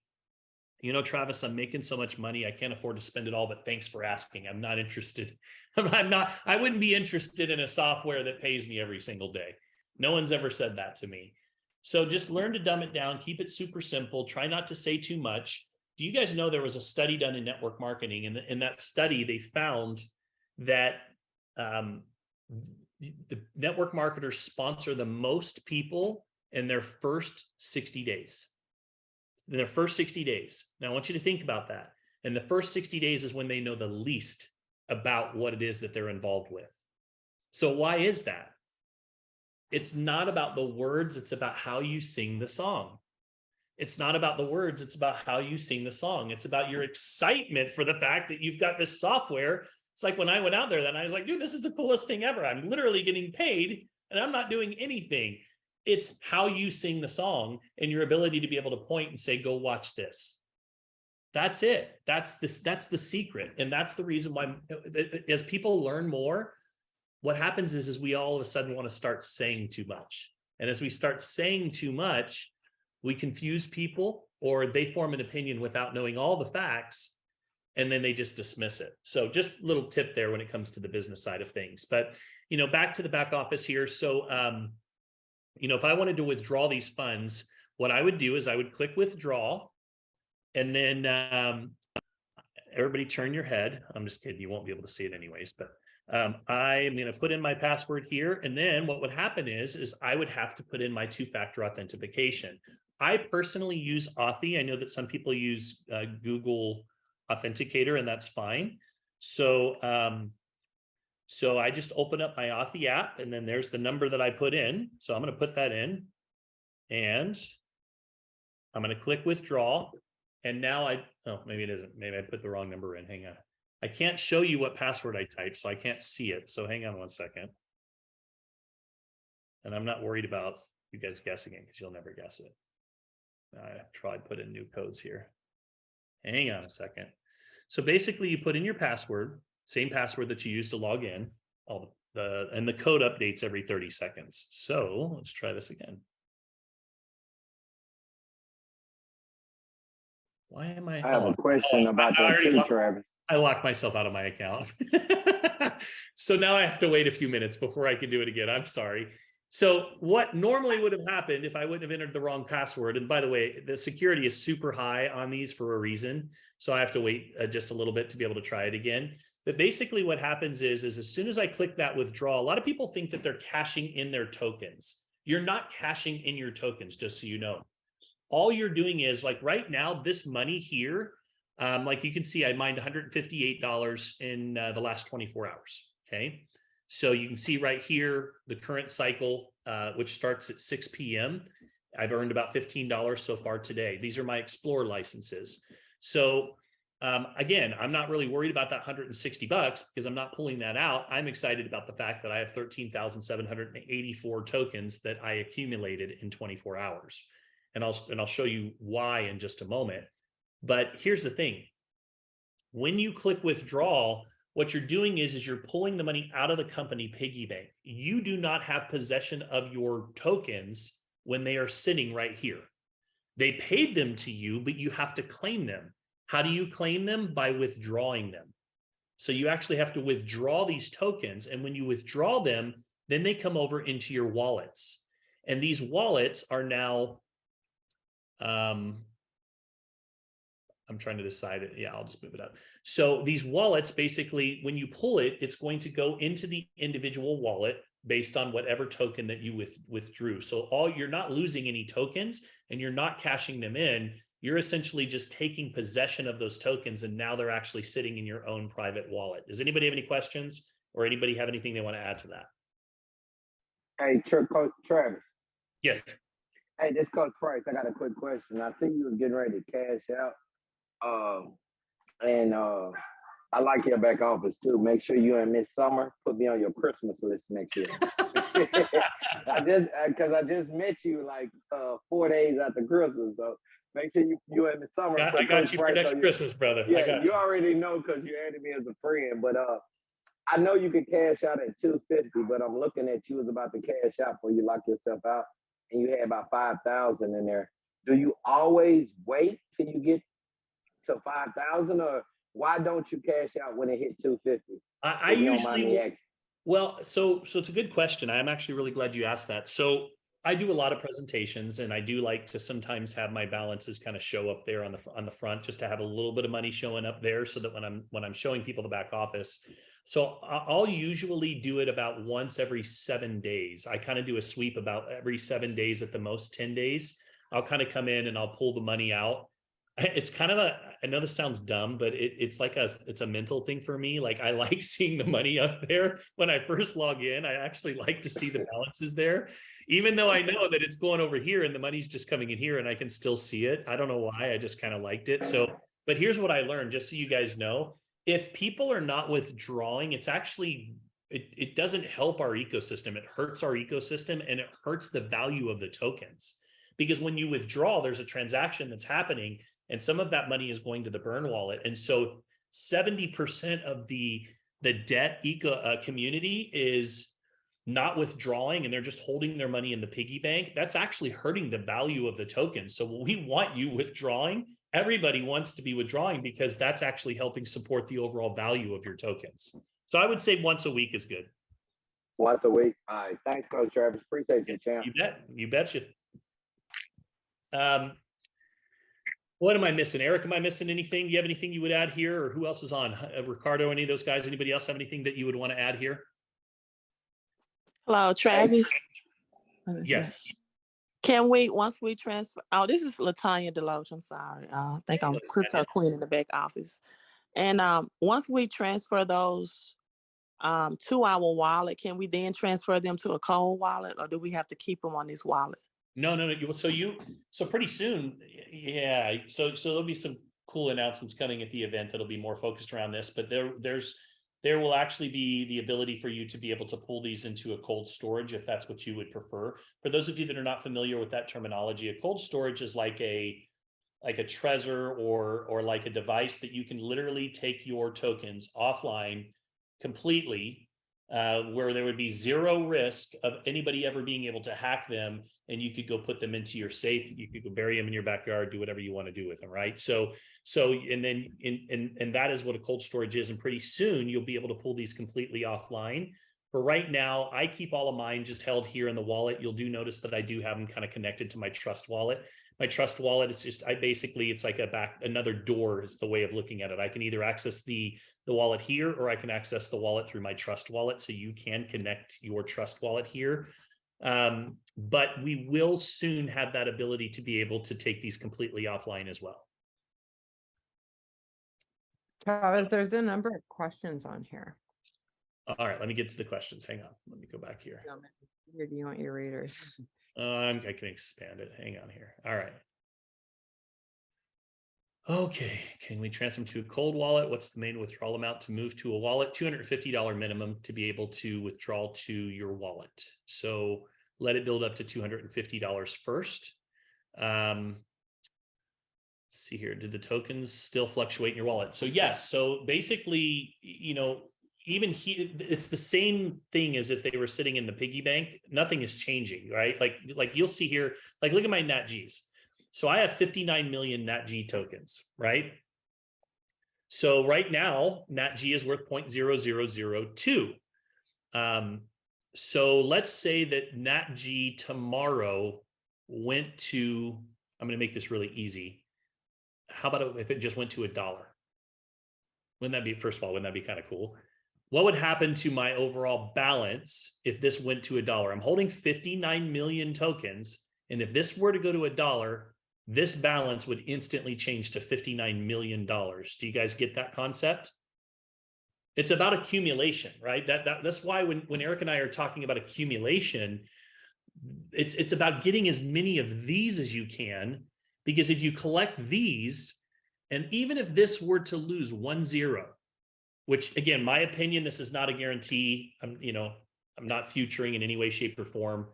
Travis, I'm making so much money, I can't afford to spend it all, but thanks for asking. I'm not interested. I wouldn't be interested in a software that pays me every single day. No one's ever said that to me. So just learn to dumb it down, keep it super simple, try not to say too much. Do you guys know there was a study done in network marketing? And in that study, they found that the network marketers sponsor the most people in their first 60 days. In their first 60 days. Now, I want you to think about that. And the first 60 days is when they know the least about what it is that they're involved with. So why is that? It's not about the words, it's about how you sing the song. It's not about the words, it's about how you sing the song. It's about your excitement for the fact that you've got this software. It's like when I went out there, then I was like, dude, this is the coolest thing ever. I'm literally getting paid and I'm not doing anything. It's how you sing the song and your ability to be able to point and say, go watch this. That's it. That's the secret. And that's the reason why, as people learn more, what happens is we all of a sudden want to start saying too much. And as we start saying too much, we confuse people, or they form an opinion without knowing all the facts, and then they just dismiss it. So just a little tip there when it comes to the business side of things. But, back to the back office here. So, if I wanted to withdraw these funds, what I would do is I would click withdraw, and then everybody turn your head. I'm just kidding. You won't be able to see it anyways, but I am going to put in my password here. And then what would happen is I would have to put in my two-factor authentication. I personally use Authy. I know that some people use Google Authenticator, and that's fine. So I just open up my Authy app, and then there's the number that I put in. So I'm going to put that in, and I'm going to click withdraw. And now maybe it isn't. Maybe I put the wrong number in. Hang on. I can't show you what password I typed, so I can't see it. So hang on one second. And I'm not worried about you guys guessing it, because you'll never guess it. I try to put in new codes here. Hang on a second. So basically you put in your password, same password that you use to log in, and the code updates every 30 seconds. So let's try this again. Why am I have a question about that too, Travis. I locked myself out of my account. So now I have to wait a few minutes before I can do it again. I'm sorry. So what normally would have happened if I wouldn't have entered the wrong password, and by the way, the security is super high on these for a reason. So I have to wait just a little bit to be able to try it again. But basically what happens is as soon as I click that withdraw, a lot of people think that they're cashing in their tokens. You're not cashing in your tokens, just so you know. All you're doing is, like right now, this money here, like you can see, I mined $158 in the last 24 hours. Okay. So you can see right here, the current cycle, which starts at 6 p.m. I've earned about $15 so far today. These are my Explorer licenses. So again, I'm not really worried about that $160 because I'm not pulling that out. I'm excited about the fact that I have 13,784 tokens that I accumulated in 24 hours. And I'll show you why in just a moment. But here's the thing. When you click withdraw, what you're doing is you're pulling the money out of the company piggy bank. You do not have possession of your tokens when they are sitting right here. They paid them to you, but you have to claim them. How do you claim them? By withdrawing them. So you actually have to withdraw these tokens. And when you withdraw them, then they come over into your wallets. And these wallets are now, I'm trying to decide it. Yeah, I'll just move it up. So these wallets, basically, when you pull it, it's going to go into the individual wallet based on whatever token that you withdrew. So you're not losing any tokens and you're not cashing them in. You're essentially just taking possession of those tokens, and now they're actually sitting in your own private wallet. Does anybody have any questions, or anybody have anything they want to add to that? Hey, Coach Travis. Yes. Hey, this Coach Price. I got a quick question. I see you was getting ready to cash out. I like your back office too. Make sure you and Miss Summer put me on your Christmas list next year. I just met you like 4 days after Christmas. So make sure you and Miss Summer. I got you for next Christmas, brother. Yeah, you already know because you added me as a friend. But I know you can cash out at $250, but I'm looking at you was about to cash out before you lock yourself out, and you had about 5,000 in there. Do you always wait till you get to 5,000, or why don't you cash out when it hit 250? I usually, well, so it's a good question. I'm actually really glad you asked that. So I do a lot of presentations, and I do like to sometimes have my balances kind of show up there on the front, just to have a little bit of money showing up there, so that when I'm showing people the back office. So I'll usually do it about once every 7 days. I kind of do a sweep about every 7 days, at the most 10 days. I'll kind of come in and I'll pull the money out. It's kind of I know this sounds dumb, but it's a mental thing for me. Like, I like seeing the money up there when I first log in. I actually like to see the balances there, even though I know that it's going over here and the money's just coming in here and I can still see it. I don't know why, I just kind of liked it. So, but here's what I learned, just so you guys know, if people are not withdrawing, it's actually, it doesn't help our ecosystem. It hurts our ecosystem, and it hurts the value of the tokens. Because when you withdraw, there's a transaction that's happening, and some of that money is going to the burn wallet. And so 70% of the debt community is not withdrawing, and they're just holding their money in the piggy bank. That's actually hurting the value of the token. So we want you withdrawing. Everybody wants to be withdrawing, because that's actually helping support the overall value of your tokens. So I would say once a week is good. Once a week. All right. Thanks, Coach Travis. Appreciate you, champ. You bet. You betcha. What am I missing? Eric, am I missing anything? Do you have anything you would add here, or who else is on? Ricardo, any of those guys? Anybody else have anything that you would want to add here? Hello, Travis. Yes. Can we, once we transfer, oh, this is Latanya Deloach, I'm sorry. I think I'm Crypto Queen in the back office. And once we transfer those to our wallet, can we then transfer them to a cold wallet, or do we have to keep them on this wallet? No. So pretty soon, yeah. So there'll be some cool announcements coming at the event that'll be more focused around this, but there will actually be the ability for you to be able to pull these into a cold storage, if that's what you would prefer. For those of you that are not familiar with that terminology, a cold storage is like a Trezor or like a device that you can literally take your tokens offline completely, where there would be zero risk of anybody ever being able to hack them, and you could go put them into your safe. You could go bury them in your backyard, do whatever you want to do with them, right? So and that is what a cold storage is. And pretty soon you'll be able to pull these completely offline. For right now, I keep all of mine just held here in the wallet. You'll do notice that I do have them kind of connected to my Trust wallet. My Trust wallet, it's just, it's like another door is the way of looking at it. I can either access the wallet here, or I can access the wallet through my Trust wallet. So you can connect your Trust wallet here. But we will soon have that ability to be able to take these completely offline as well. Travis, there's a number of questions on here. All right, let me get to the questions. Hang on, let me go back here. Or do you want your readers? I can expand it. Hang on here. All right. Okay, can we transfer them to a cold wallet? What's the main withdrawal amount to move to a wallet? $250 minimum to be able to withdraw to your wallet. So let it build up to $250 first. let's see here. Did the tokens still fluctuate in your wallet? So yes. So basically, you know, even it's the same thing as if they were sitting in the piggy bank. Nothing is changing, right? Like you'll see here, like look at my NATGs. So I have 59 million NATG tokens, right? So right now, NATG is worth 0.0002. So let's say that NATG tomorrow went to, I'm going to make this really easy. How about if it just went to $1? Wouldn't that be, first of all, wouldn't that be kind of cool? What would happen to my overall balance if this went to $1? I'm holding 59 million tokens. And if this were to go to $1, this balance would instantly change to $59 million. Do you guys get that concept? It's about accumulation, right? That's why when Eric and I are talking about accumulation, it's about getting as many of these as you can, because if you collect these, and even if this were to lose 1-0, which again, my opinion, this is not a guarantee. I'm not futuring in any way, shape, or form.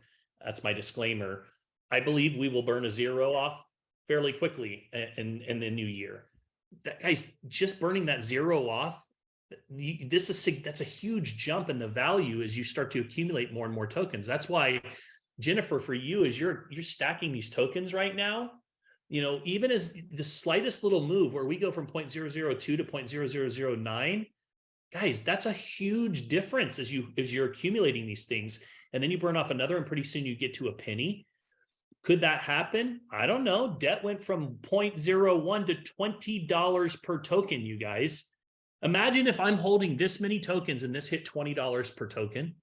That's my disclaimer. I believe we will burn a 0 off fairly quickly in the new year. Guys, just burning that 0 off, that's a huge jump in the value as you start to accumulate more and more tokens. That's why, Jennifer, for you, as you're stacking these tokens right now, you know, even as the slightest little move where we go from 0.002 to 0.0009, guys, that's a huge difference as you're accumulating these things. And then you burn off another, and pretty soon you get to a penny. Could that happen? I don't know. Debt went from 0.01 to $20 per token, you guys. Imagine if I'm holding this many tokens and this hit $20 per token.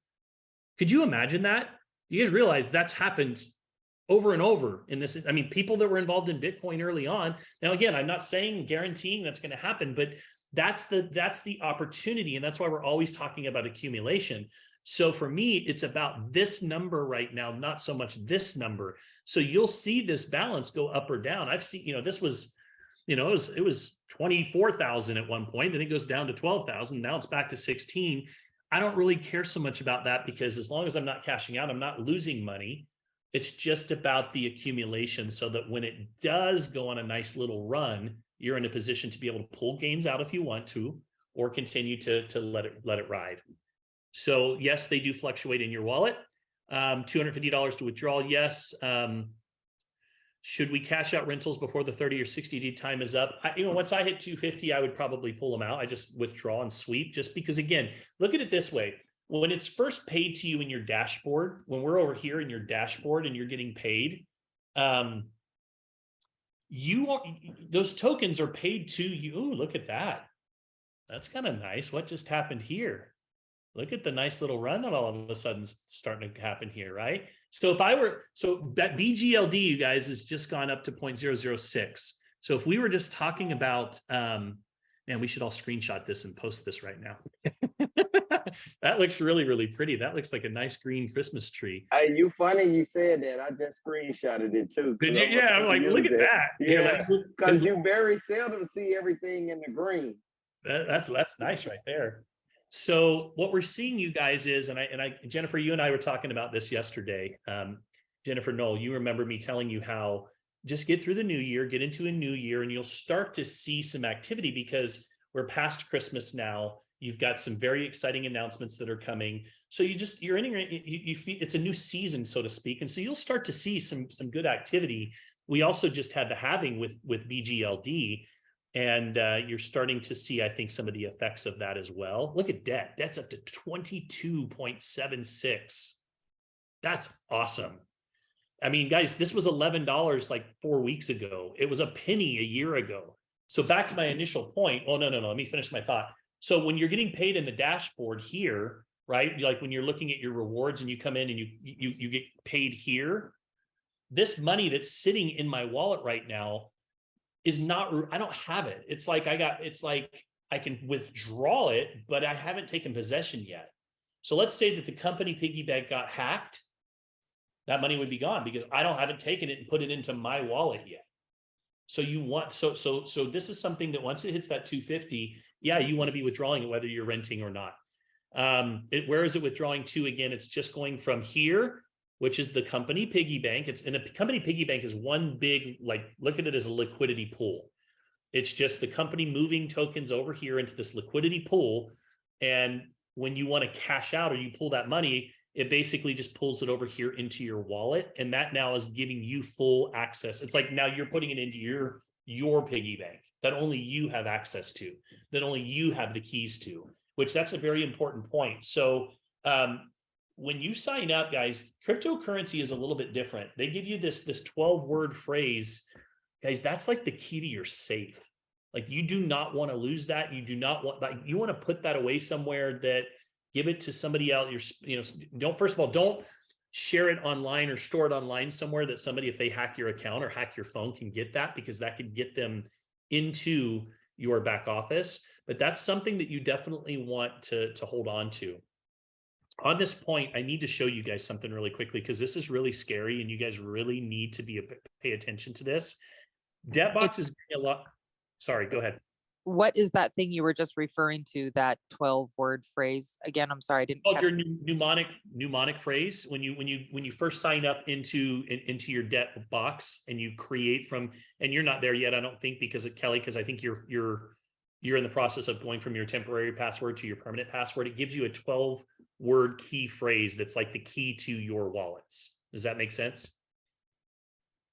Could you imagine that? You guys realize that's happened over and over in this. I mean, people that were involved in Bitcoin early on. Now, again, I'm not saying guaranteeing that's going to happen, but that's the opportunity. And that's why we're always talking about accumulation. So for me, it's about this number right now, not so much this number. So you'll see this balance go up or down. I've seen, you know, this was, you know, it was 24,000 at one point, then it goes down to 12,000. Now it's back to 16. I don't really care so much about that, because as long as I'm not cashing out, I'm not losing money. It's just about the accumulation, so that when it does go on a nice little run, you're in a position to be able to pull gains out if you want to, or continue to let it ride. So yes, they do fluctuate in your wallet. $250 to withdraw, yes. Should we cash out rentals before the 30 or 60-day time is up? Once I hit 250, I would probably pull them out. I just withdraw and sweep, just because, again, look at it this way. When it's first paid to you in your dashboard, when we're over here in your dashboard and you're getting paid, those tokens are paid to you. Ooh, look at that. That's kind of nice. What just happened here? Look at the nice little run that all of a sudden is starting to happen here, right? So that BGLD, you guys, has just gone up to 0.006. So if we were just talking about, man, we should all screenshot this and post this right now. That looks really, really pretty. That looks like a nice green Christmas tree. Hey, you funny you said that. I just screenshotted it too. Did you? Yeah, I'm like, look at that. Yeah, because you very seldom see everything in the green. That's nice right there. So what we're seeing, you guys, is, and Jennifer, you and I were talking about this yesterday. Jennifer Knoll, you remember me telling you how just get through the new year, get into a new year, and you'll start to see some activity, because we're past Christmas now. You've got some very exciting announcements that are coming. So you feel it's a new season, so to speak. And so you'll start to see some good activity. We also just had the halving with BGLD. And you're starting to see, I think, some of the effects of that as well. Look at debt. Debt's up to 22.76. That's awesome. I mean, guys, this was $11 like 4 weeks ago. It was a penny a year ago. So back to my initial point. Oh, no. Let me finish my thought. So when you're getting paid in the dashboard here, right? Like when you're looking at your rewards and you come in and you get paid here, this money that's sitting in my wallet right now is not, I don't have it. It's like I can withdraw it, but I haven't taken possession yet. So let's say that the company piggy bank got hacked, that money would be gone because I haven't taken it and put it into my wallet yet. So so this is something that once it hits that 250, yeah, you want to be withdrawing it whether you're renting or not. Where is it withdrawing to? Again, it's just going from here, which is the company piggy bank. It's in a company piggy bank is one big, like, look at it as a liquidity pool. It's just the company moving tokens over here into this liquidity pool. And when you want to cash out or you pull that money, it basically just pulls it over here into your wallet. And that now is giving you full access. It's like now you're putting it into your piggy bank that only you have access to, that only you have the keys to, which that's a very important point. So when you sign up, guys, cryptocurrency is a little bit different. They give you this 12-word phrase. Guys, that's like the key to your safe. Like, you do not want to lose that. You do not want, like, you want to put that away somewhere, that give it to somebody else. Don't, first of all, don't share it online or store it online somewhere that somebody, if they hack your account or hack your phone, can get that, because that could get them into your back office. But that's something that you definitely want to hold on to. On this point, I need to show you guys something really quickly, because this is really scary and you guys really need to pay attention to this. DEBT Box is a lot. Sorry, go ahead. What is that thing you were just referring to, that 12-word phrase? Again, I'm sorry, I didn't catch your mnemonic phrase. When you first sign up into your DEBT box and you create from, and you're not there yet, I don't think, because of Kelly, because I think you're in the process of going from your temporary password to your permanent password. It gives you a 12-word key phrase that's like the key to your wallets. Does that make sense?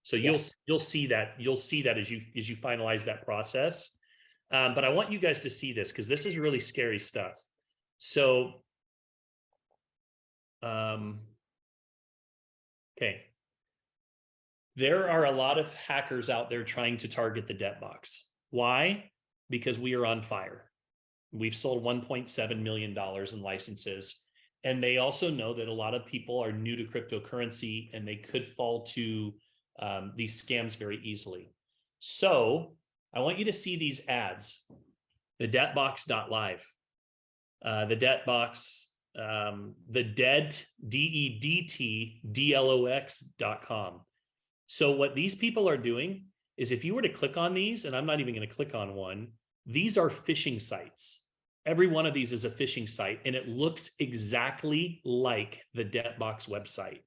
So Yes. you'll see that as you finalize that process. But I want you guys to see this, because this is really scary stuff. So, okay. There are a lot of hackers out there trying to target the DEBT box. Why? Because we are on fire. We've sold $1.7 million in licenses. And they also know that a lot of people are new to cryptocurrency and they could fall to these scams very easily. So I want you to see these ads, the debtbox.live, the DEBT box, the DEDT, DEDT, DLOX.com. So what these people are doing is, if you were to click on these, and I'm not even going to click on one, these are phishing sites. Every one of these is a phishing site, and it looks exactly like the DEBT box website.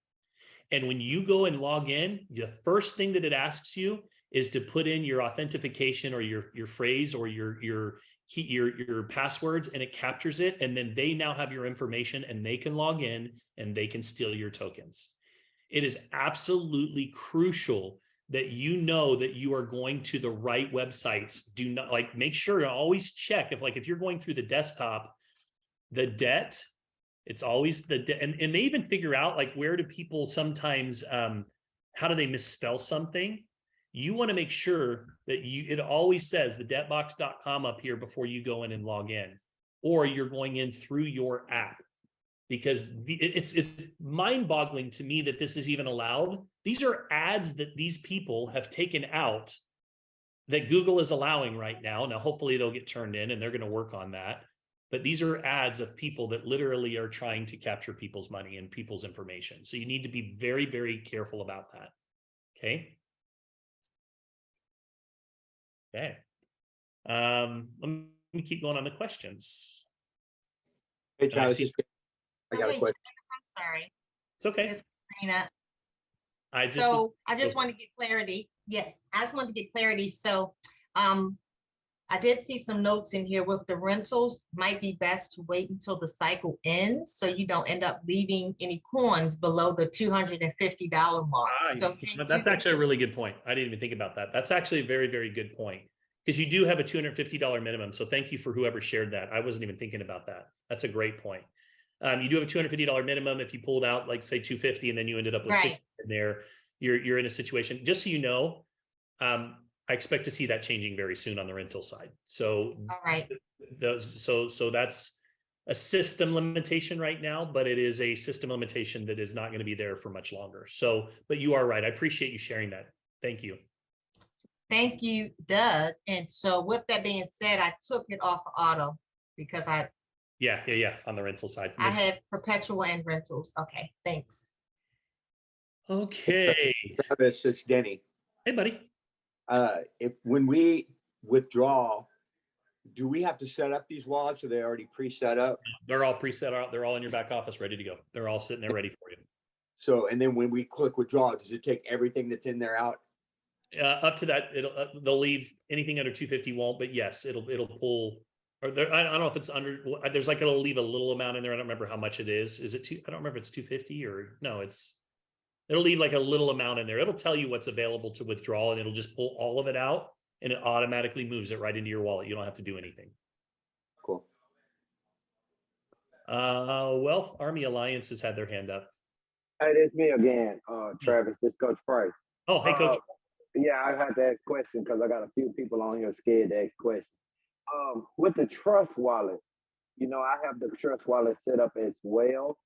And when you go and log in, the first thing that it asks you is to put in your authentication or your phrase or your key, your passwords, and it captures it. And then they now have your information and they can log in and they can steal your tokens. It is absolutely crucial that you know that you are going to the right websites. Do not, like, make sure to always check if you're going through the desktop, the debt, it's always the debt. And they even figure out, like, where do people sometimes, how do they misspell something? You want to make sure that it always says the debtbox.com up here before you go in and log in, or you're going in through your app, because it's mind-boggling to me that this is even allowed. These are ads that these people have taken out that Google is allowing right now. Now, hopefully they'll get turned in and they're going to work on that. But these are ads of people that literally are trying to capture people's money and people's information. So you need to be very, very careful about that. Okay. Okay. Let me keep going on the questions. Hey, John, I got a question. I'm sorry. It's okay. It's Karina. I just want to get clarity. Yes, I just want to get clarity. So I did see some notes in here with the rentals. Might be best to wait until the cycle ends so you don't end up leaving any coins below the $250 mark. So that's actually a really good point. I didn't even think about that. That's actually a very, very good point, because you do have a $250 minimum. So thank you for whoever shared that. I wasn't even thinking about that. That's a great point. You do have a $250 minimum. If you pulled out, like, say, $250 and then you ended up with $60 in there, you're in a situation. Just so you know, I expect to see that changing very soon on the rental side. So, all right. So that's a system limitation right now, but it is a system limitation that is not going to be there for much longer. So, but you are right. I appreciate you sharing that. Thank you. Thank you, Doug. And so with that being said, I took it off of auto because Yeah, on the rental side. I have perpetual and rentals. Okay, thanks. Okay. Travis, it's Denny. Hey, buddy. When we withdraw, do we have to set up these wallets? Are they already pre-set up? They're all preset out. They're all in your back office, ready to go. They're all sitting there ready for you. So, and then when we click withdraw, does it take everything that's in there out? Up to that, they'll leave anything under 250 won't, but yes, it'll pull. Or there, I don't know if it's under. There's like it'll leave a little amount in there. I don't remember how much it is. Is it two? I don't remember if it's 250 or no. It'll leave like a little amount in there. It'll tell you what's available to withdraw, and it'll just pull all of it out, and it automatically moves it right into your wallet. You don't have to do anything. Cool. Wealth Army Alliance has had their hand up. Hey, it's me again, Travis. This Coach Price. Oh, hey, Coach. Yeah, I had to ask a question because I got a few people on here scared to ask questions. With the trust wallet, you know, I have the trust wallet set up as well.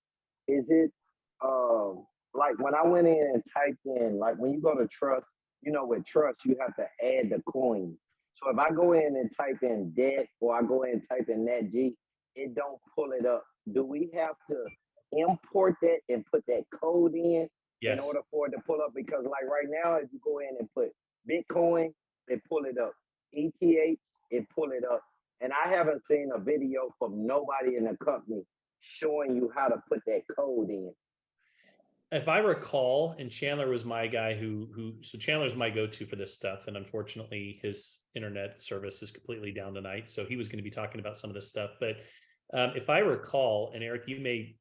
Is it like when I went in and typed in, like when you go to trust, you know, with trust, you have to add the coins. So if I go in and type in debt or I go in and type in NATG, it don't pull it up. Do we have to import that and put that code in Yes. order for it to pull up? Because like right now, if you go in and put Bitcoin, they pull it up. ETH, it pull it up. And I haven't seen a video from nobody in the company showing you how to put that code in. If I recall, and Chandler was my guy so Chandler's my go-to for this stuff. And unfortunately his internet service is completely down tonight. So he was going to be talking about some of this stuff. But if I recall, and Eric, you may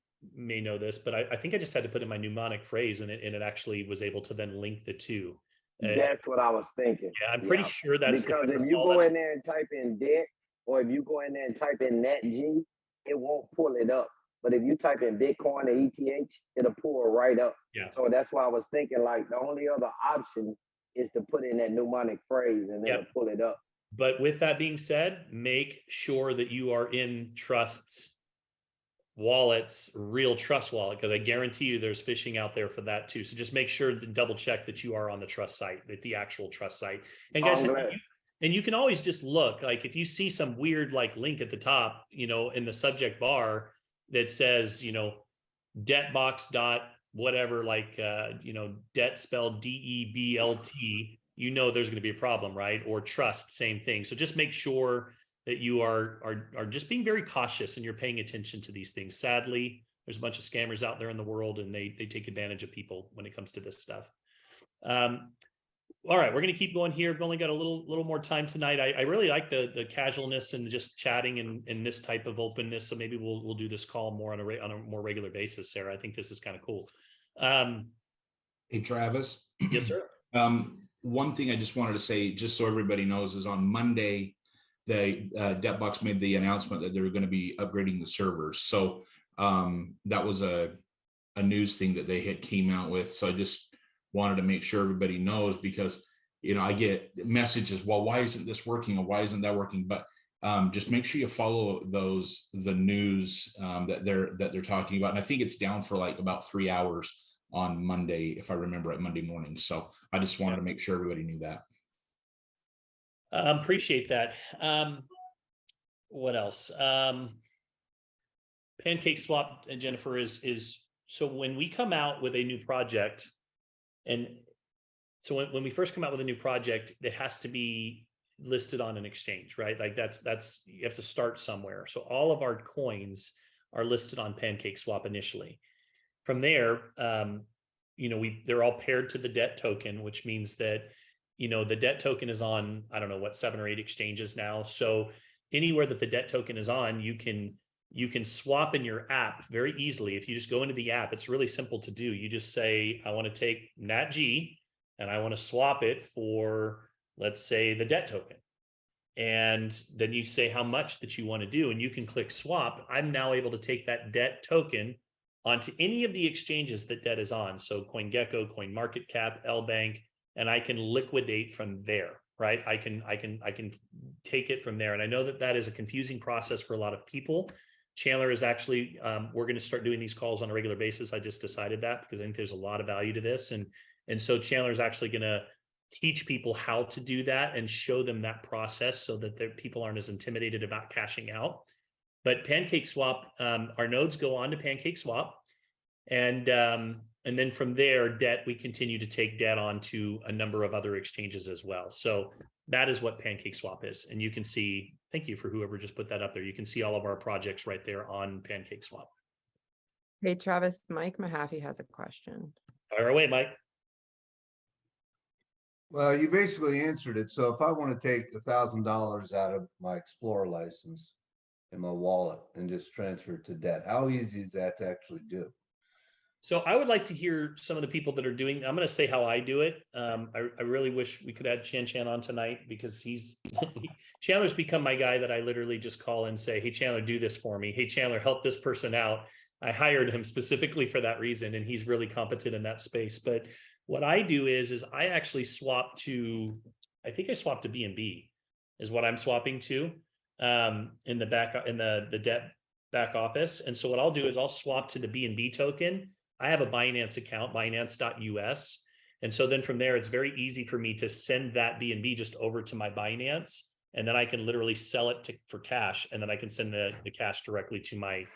know this, but I think I just had to put in my mnemonic phrase and it actually was able to then link the two. That's what I was thinking. Yeah, I'm pretty sure that's because if you go in there and type in debt, or if you go in there and type in NATG, it won't pull it up. But if you type in Bitcoin or ETH, it'll pull right up. Yeah. So that's why I was thinking like the only other option is to put in that mnemonic phrase and it'll pull it up. But with that being said, make sure that you are in Trust's wallets, real Trust wallet, because I guarantee you there's phishing out there for that too. So just make sure to double check that you are on the Trust site, that the actual Trust site. And guys, and you can always just look, like if you see some weird like link at the top, you know, in the subject bar that says, you know, debt box dot whatever, like, you know, debt spelled DEBLT, you know, there's going to be a problem, right? Or trust, same thing. So just make sure that you are just being very cautious and you're paying attention to these things. Sadly, there's a bunch of scammers out there in the world and they take advantage of people when it comes to this stuff. All right, we're going to keep going here. We've only got a little more time tonight. I really like the casualness and just chatting and this type of openness. So maybe we'll do this call more on a more regular basis, Sarah. I think this is kind of cool. Hey, Travis. Yes, sir. One thing I just wanted to say, just so everybody knows, is on Monday, the DebtBox made the announcement that they were going to be upgrading the servers. So that was a news thing that they had came out with. So I just wanted to make sure everybody knows, because, you know, I get messages, well, why isn't this working or why isn't that working? But just make sure you follow the news that they're talking about. And I think it's down for like about 3 hours on Monday, if I remember it, Monday morning. So I just wanted to make sure everybody knew that. Appreciate that. What else? Pancake Swap, and Jennifer, is so when we come out with a new project, and so when we first come out with a new project, it has to be listed on an exchange, right? Like that's you have to start somewhere. So all of our coins are listed on Pancake Swap initially. From there, you know, they're all paired to the debt token, which means that, you know, the debt token is on, I don't know what, 7 or 8 exchanges now. So anywhere that the debt token is on, you can swap in your app very easily. If you just go into the app, it's really simple to do. You just say, I want to take NATG and I want to swap it for, let's say, the debt token. And then you say how much that you want to do, and you can click swap. I'm now able to take that debt token onto any of the exchanges that debt is on. So CoinGecko, CoinMarketCap, LBank, and I can liquidate from there, right? I can take it from there. And I know that that is a confusing process for a lot of people. Chandler is actually, we're going to start doing these calls on a regular basis. I just decided that because I think there's a lot of value to this. And so Chandler is actually going to teach people how to do that and show them that process so that people aren't as intimidated about cashing out. But Pancake Swap, our nodes go on to Pancake Swap. And then from there, debt, we continue to take debt onto a number of other exchanges as well. So that is what Pancake Swap is. And you can see, thank you for whoever just put that up there. You can see all of our projects right there on Pancake Swap. Hey, Travis, Mike Mahaffey has a question. Fire away, Mike. Well, you basically answered it. So if I want to take $1,000 out of my Explorer license in my wallet and just transfer it to debt, how easy is that to actually do? So I would like to hear some of the people that are doing, I'm going to say how I do it. I really wish we could add Chan on tonight because Chandler's become my guy that I literally just call and say, hey, Chandler, do this for me. Hey, Chandler, help this person out. I hired him specifically for that reason, and he's really competent in that space. But what I do is I actually swap to, I think I swapped to BNB is what I'm swapping to in the debt back office. And so what I'll do is I'll swap to the BNB token. I have a Binance account, Binance.us. And so then from there, it's very easy for me to send that BNB just over to my Binance. And then I can literally sell it for cash. And then I can send the cash directly to my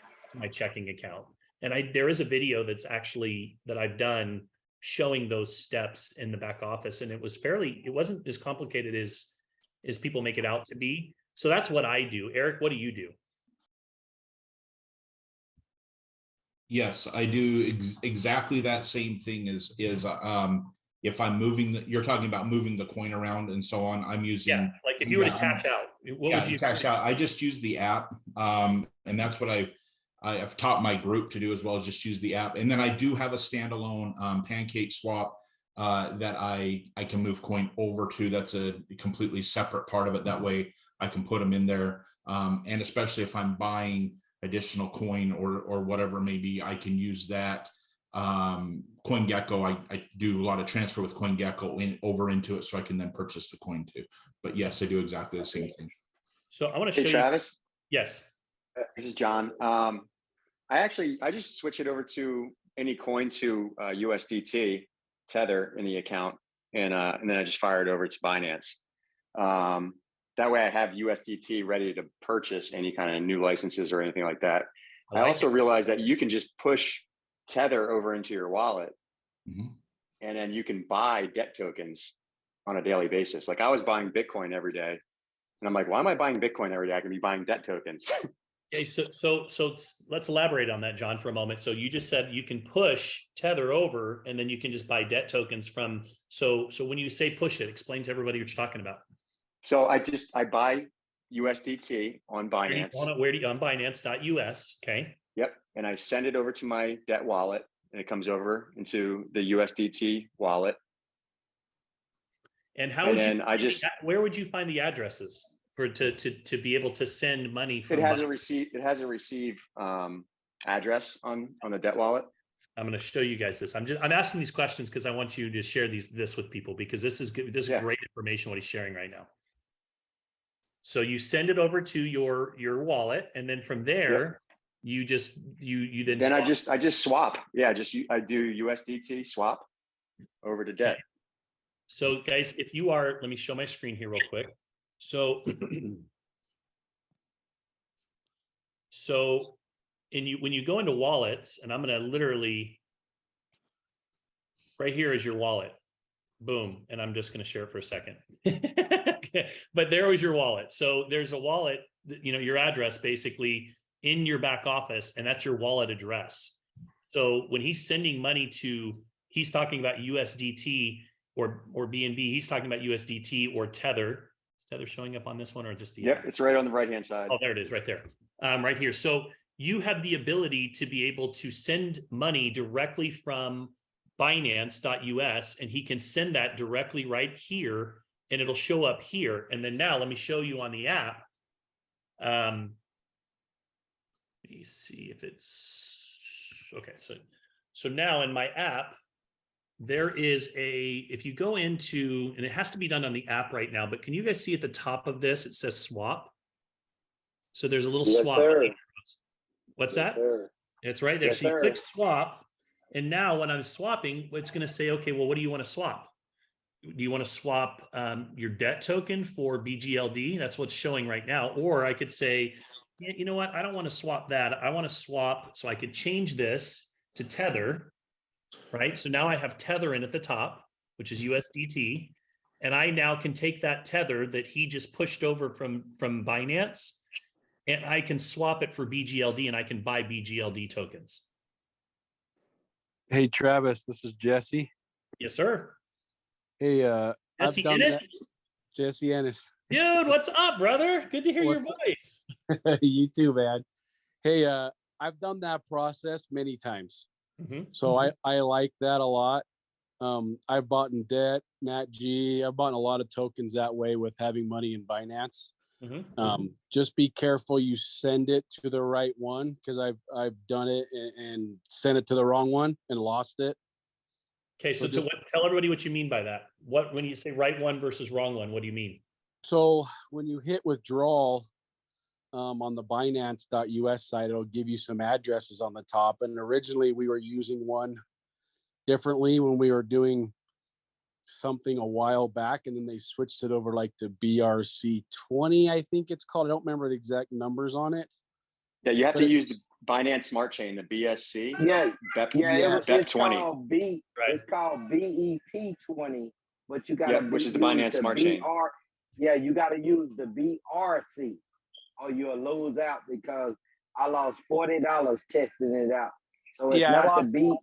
checking account. And there is a video that's actually that I've done showing those steps in the back office. And it wasn't as complicated as people make it out to be. So that's what I do. Eric, what do you do? Yes, I do exactly that same thing is if I'm moving, you're talking about moving the coin around and so on, I'm using. Yeah, like if you were to cash out, what would you cash out? I just use the app. And that's what I've taught my group to do as well, as just use the app. And then I do have a standalone Pancake swap that I can move coin over to. That's a completely separate part of it. That way I can put them in there. And especially if I'm buying additional coin or whatever maybe, I can use that. CoinGecko, I do a lot of transfer with CoinGecko over into it, so I can then purchase the coin too. But yes, I do exactly the same thing. So I want to show you. Travis. Yes. This is John. I just switch it over to any coin to USDT Tether in the account, and then I just fire it over to Binance. That way I have USDT ready to purchase any kind of new licenses or anything like that. I also realized that you can just push Tether over into your wallet, and then you can buy debt tokens on a daily basis. Like I was buying Bitcoin every day, and I'm like, why am I buying Bitcoin every day? I can be buying debt tokens. Okay, so let's elaborate on that, John, for a moment. So you just said you can push Tether over, and then you can just buy debt tokens from. So when you say push it, explain to everybody what you're talking about. So I buy USDT on Binance. Where do you on Binance.us? Okay. Yep, and I send it over to my debt wallet, and it comes over into the USDT wallet. And where would you find the addresses for to be able to send money from? It has a receive address on the debt wallet. I'm going to show you guys this. I'm asking these questions because I want you to share this with people, because this is good. This is great information what he's sharing right now. So you send it over to your wallet, and then from there, you then. Then I just swap. Yeah, I do USDT swap over to debt. Okay. So guys, if you are, let me show my screen here real quick. So, when you go into wallets, and I'm going to literally, right here is your wallet. Boom. And I'm just going to share it for a second. Okay. But there was your wallet. So there's a wallet, your address basically in your back office, and that's your wallet address. So when he's sending money he's talking about USDT or BNB, he's talking about USDT or Tether. Is Tether showing up on this one or just the? Yep, it's right on the right-hand side. Oh, there it is right there. Right here. So you have the ability to be able to send money directly from Binance.us, and he can send that directly right here, and it'll show up here. And then now let me show you on the app. Let me see if it's okay. So now in my app, there is if you go into, and it has to be done on the app right now, but can you guys see at the top of this, it says swap. So there's a little swap. Sir. What's that? Sir. It's right there. Yes, so you sir. click swap. And now when I'm swapping, it's going to say, okay, well, what do you want to swap? Do you want to swap your debt token for BGLD? That's what's showing right now. Or I could say, you know what? I don't want to swap that. I want to swap. So I could change this to Tether, right? So now I have Tether in at the top, which is USDT. And I now can take that Tether that he just pushed over from Binance, and I can swap it for BGLD, and I can buy BGLD tokens. Hey Travis, this is Jesse. Yes, sir. Hey, Jesse Ennis? Jesse Ennis. Dude, what's up, brother? Good to hear your voice. You too, man. Hey, I've done that process many times. So I like that a lot. I've bought in debt, NATG. I've bought a lot of tokens that way with having money in Binance. Just be careful you send it to the right one, because I've done it and sent it to the wrong one and lost it. Okay, so tell everybody what you mean by that. When you say right one versus wrong one, what do you mean? So when you hit withdrawal on the Binance.us site, it'll give you some addresses on the top. And originally we were using one differently when we were doing something a while back, and then they switched it over like to BRC20, I think it's called. I don't remember the exact numbers on it. Yeah, you have to use the Binance Smart Chain, the BSC. Yeah, BEP 20. It's called BEP20, but you got which is the Binance Smart Chain. Yeah, you got to use the BRC, or you'll lose out, because I lost $40 testing it out. So it's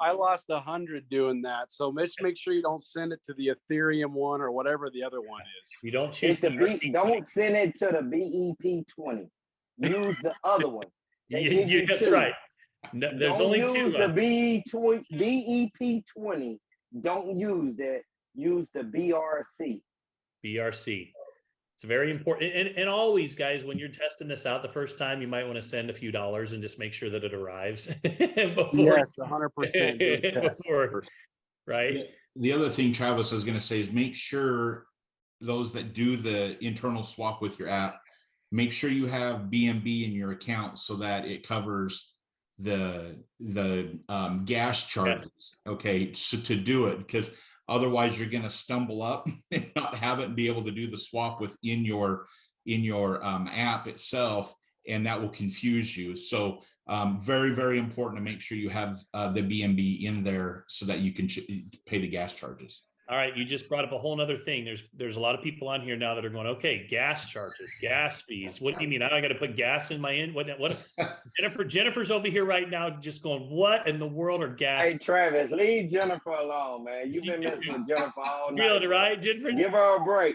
I lost 100 doing that. So make sure you don't send it to the Ethereum one or whatever the other one is. You don't choose don't send it to the BEP20. Use the other one. That's right. No, there's only two. Use the BEP20. Don't use that. Use the BRC. BRC. It's very important. And always, guys, when you're testing this out the first time, you might want to send a few dollars and just make sure that it arrives before. Yes, 100%. Right. The other thing Travis was going to say is make sure those that do the internal swap with your app, make sure you have BNB in your account so that it covers the gas charges. Okay, so to do it, because otherwise you're going to stumble up and not have it and be able to do the swap within your app itself, and that will confuse you. So very, very important to make sure you have the BNB in there so that you can pay the gas charges. All right, you just brought up a whole nother thing. There's a lot of people on here now that are going, okay, gas charges, gas fees. What do you mean? I got to put gas in my what? Jennifer's over here right now just going, what in the world are gas? Hey, Travis, leave Jennifer alone, man. You've been messing with Jennifer all night. Feeling it, right, Jennifer? Give her a break.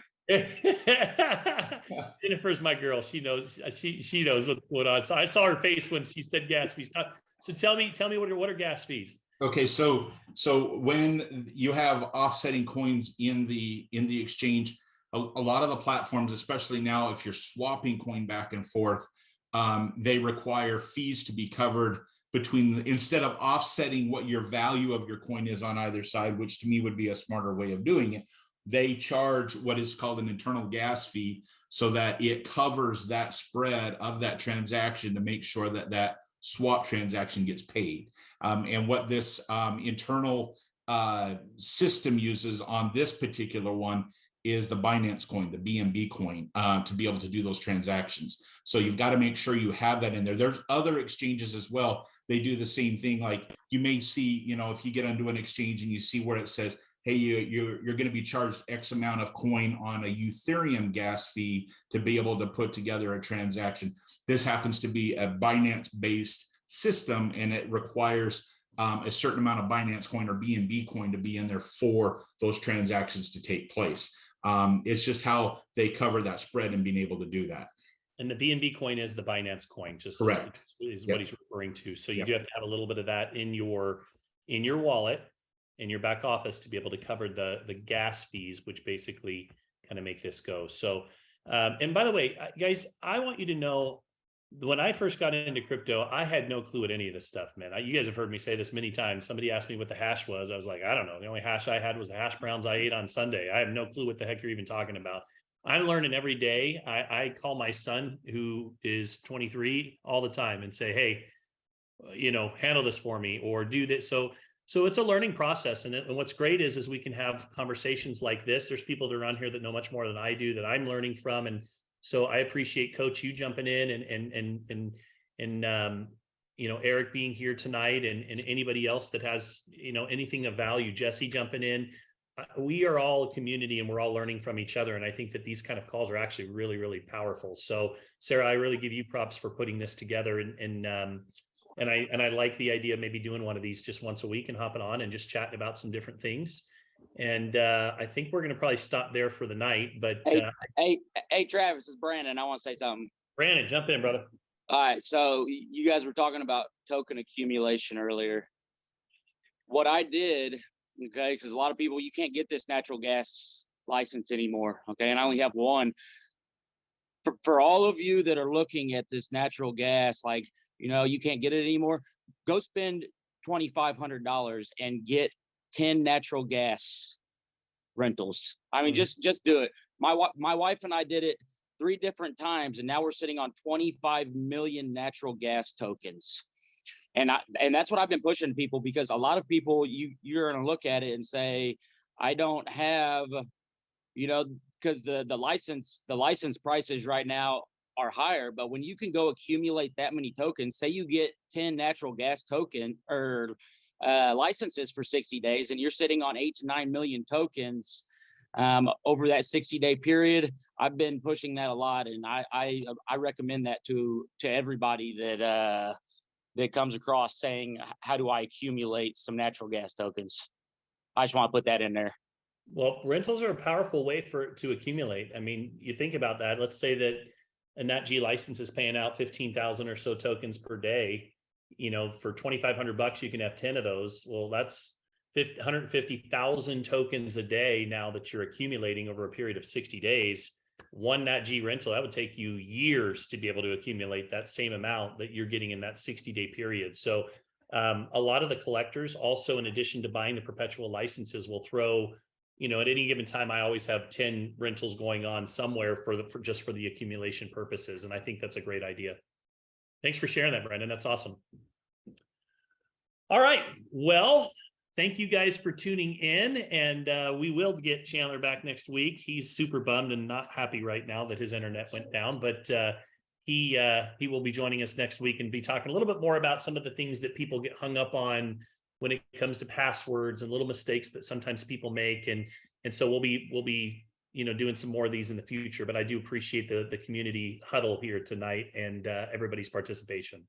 Jennifer's my girl. She knows. She knows what's going on. So I saw her face when she said gas fees. So tell me what are gas fees? Okay, so when you have offsetting coins in the exchange, a lot of the platforms, especially now, if you're swapping coin back and forth, they require fees to be covered instead of offsetting what your value of your coin is on either side, which to me would be a smarter way of doing it. They charge what is called an internal gas fee so that it covers that spread of that transaction to make sure that swap transaction gets paid. And what this internal system uses on this particular one is the Binance coin, the BNB coin, to be able to do those transactions. So you've got to make sure you have that in there. There's other exchanges as well. They do the same thing. Like you may see, if you get onto an exchange and you see where it says, hey, you're going to be charged X amount of coin on a Ethereum gas fee to be able to put together a transaction. This happens to be a Binance-based system, and it requires a certain amount of Binance coin or BNB coin to be in there for those transactions to take place. It's just how they cover that spread and being able to do that. And the BNB coin is the Binance coin, just correct is what he's referring to. So you do have to have a little bit of that in your wallet, in your back office, to be able to cover the gas fees, which basically kind of make this go. So, and by the way, guys, I want you to know, when I first got into crypto, I had no clue what any of this stuff meant. You guys have heard me say this many times. Somebody asked me what the hash was. I was like, I don't know. The only hash I had was the hash browns I ate on Sunday. I have no clue what the heck you're even talking about. I'm learning every day. I call my son, who is 23, all the time and say, hey, handle this for me or do this. So it's a learning process. And what's great is we can have conversations like this. There's people that are on here that know much more than I do, that I'm learning from. And so I appreciate Coach, you jumping in and Eric being here tonight, and anybody else that has, anything of value, Jesse jumping in. We are all a community and we're all learning from each other. And I think that these kind of calls are actually really, really powerful. So Sarah, I really give you props for putting this together. And And I like the idea of maybe doing one of these just once a week and hopping on and just chatting about some different things. And I think we're going to probably stop there for the night. But hey, Travis, it's Brandon. I want to say something. Brandon, jump in, brother. All right. So you guys were talking about token accumulation earlier. What I did, okay, because a lot of people, you can't get this natural gas license anymore. Okay. And I only have one. For all of you that are looking at this natural gas, like, you know, you can't get it anymore, go spend $2,500 and get 10 natural gas rentals. I mean, just do it. My wife and I did it 3 different times, and now we're sitting on 25 million natural gas tokens. And that's what I've been pushing people, because a lot of people, you're going to look at it and say, I don't have, you know, because the license prices right now are higher. But when you can go accumulate that many tokens, say you get 10 natural gas token or licenses for 60 days, and you're sitting on 8 to 9 million tokens over that 60-day period. I've been pushing that a lot, and I recommend that to everybody that comes across saying, how do I accumulate some natural gas tokens? I just want to put that in there. Well, rentals are a powerful way to accumulate. I mean, you think about that. Let's say that a NATG license is paying out 15,000 or so tokens per day. You know, for $2,500, you can have 10 of those. Well, that's 150,000 tokens a day now that you're accumulating over a period of 60 days. One NATG rental, that would take you years to be able to accumulate that same amount that you're getting in that 60-day period. So a lot of the collectors also, in addition to buying the perpetual licenses, will throw, you know, at any given time, I always have 10 rentals going on somewhere for just for the accumulation purposes. And I think that's a great idea. Thanks for sharing that, Brandon. That's awesome. All right. Well, thank you guys for tuning in, and we will get Chandler back next week. He's super bummed and not happy right now that his internet went down, but he will be joining us next week and be talking a little bit more about some of the things that people get hung up on when it comes to passwords and little mistakes that sometimes people make. And so we'll be, you know, doing some more of these in the future, but I do appreciate the community huddle here tonight and everybody's participation.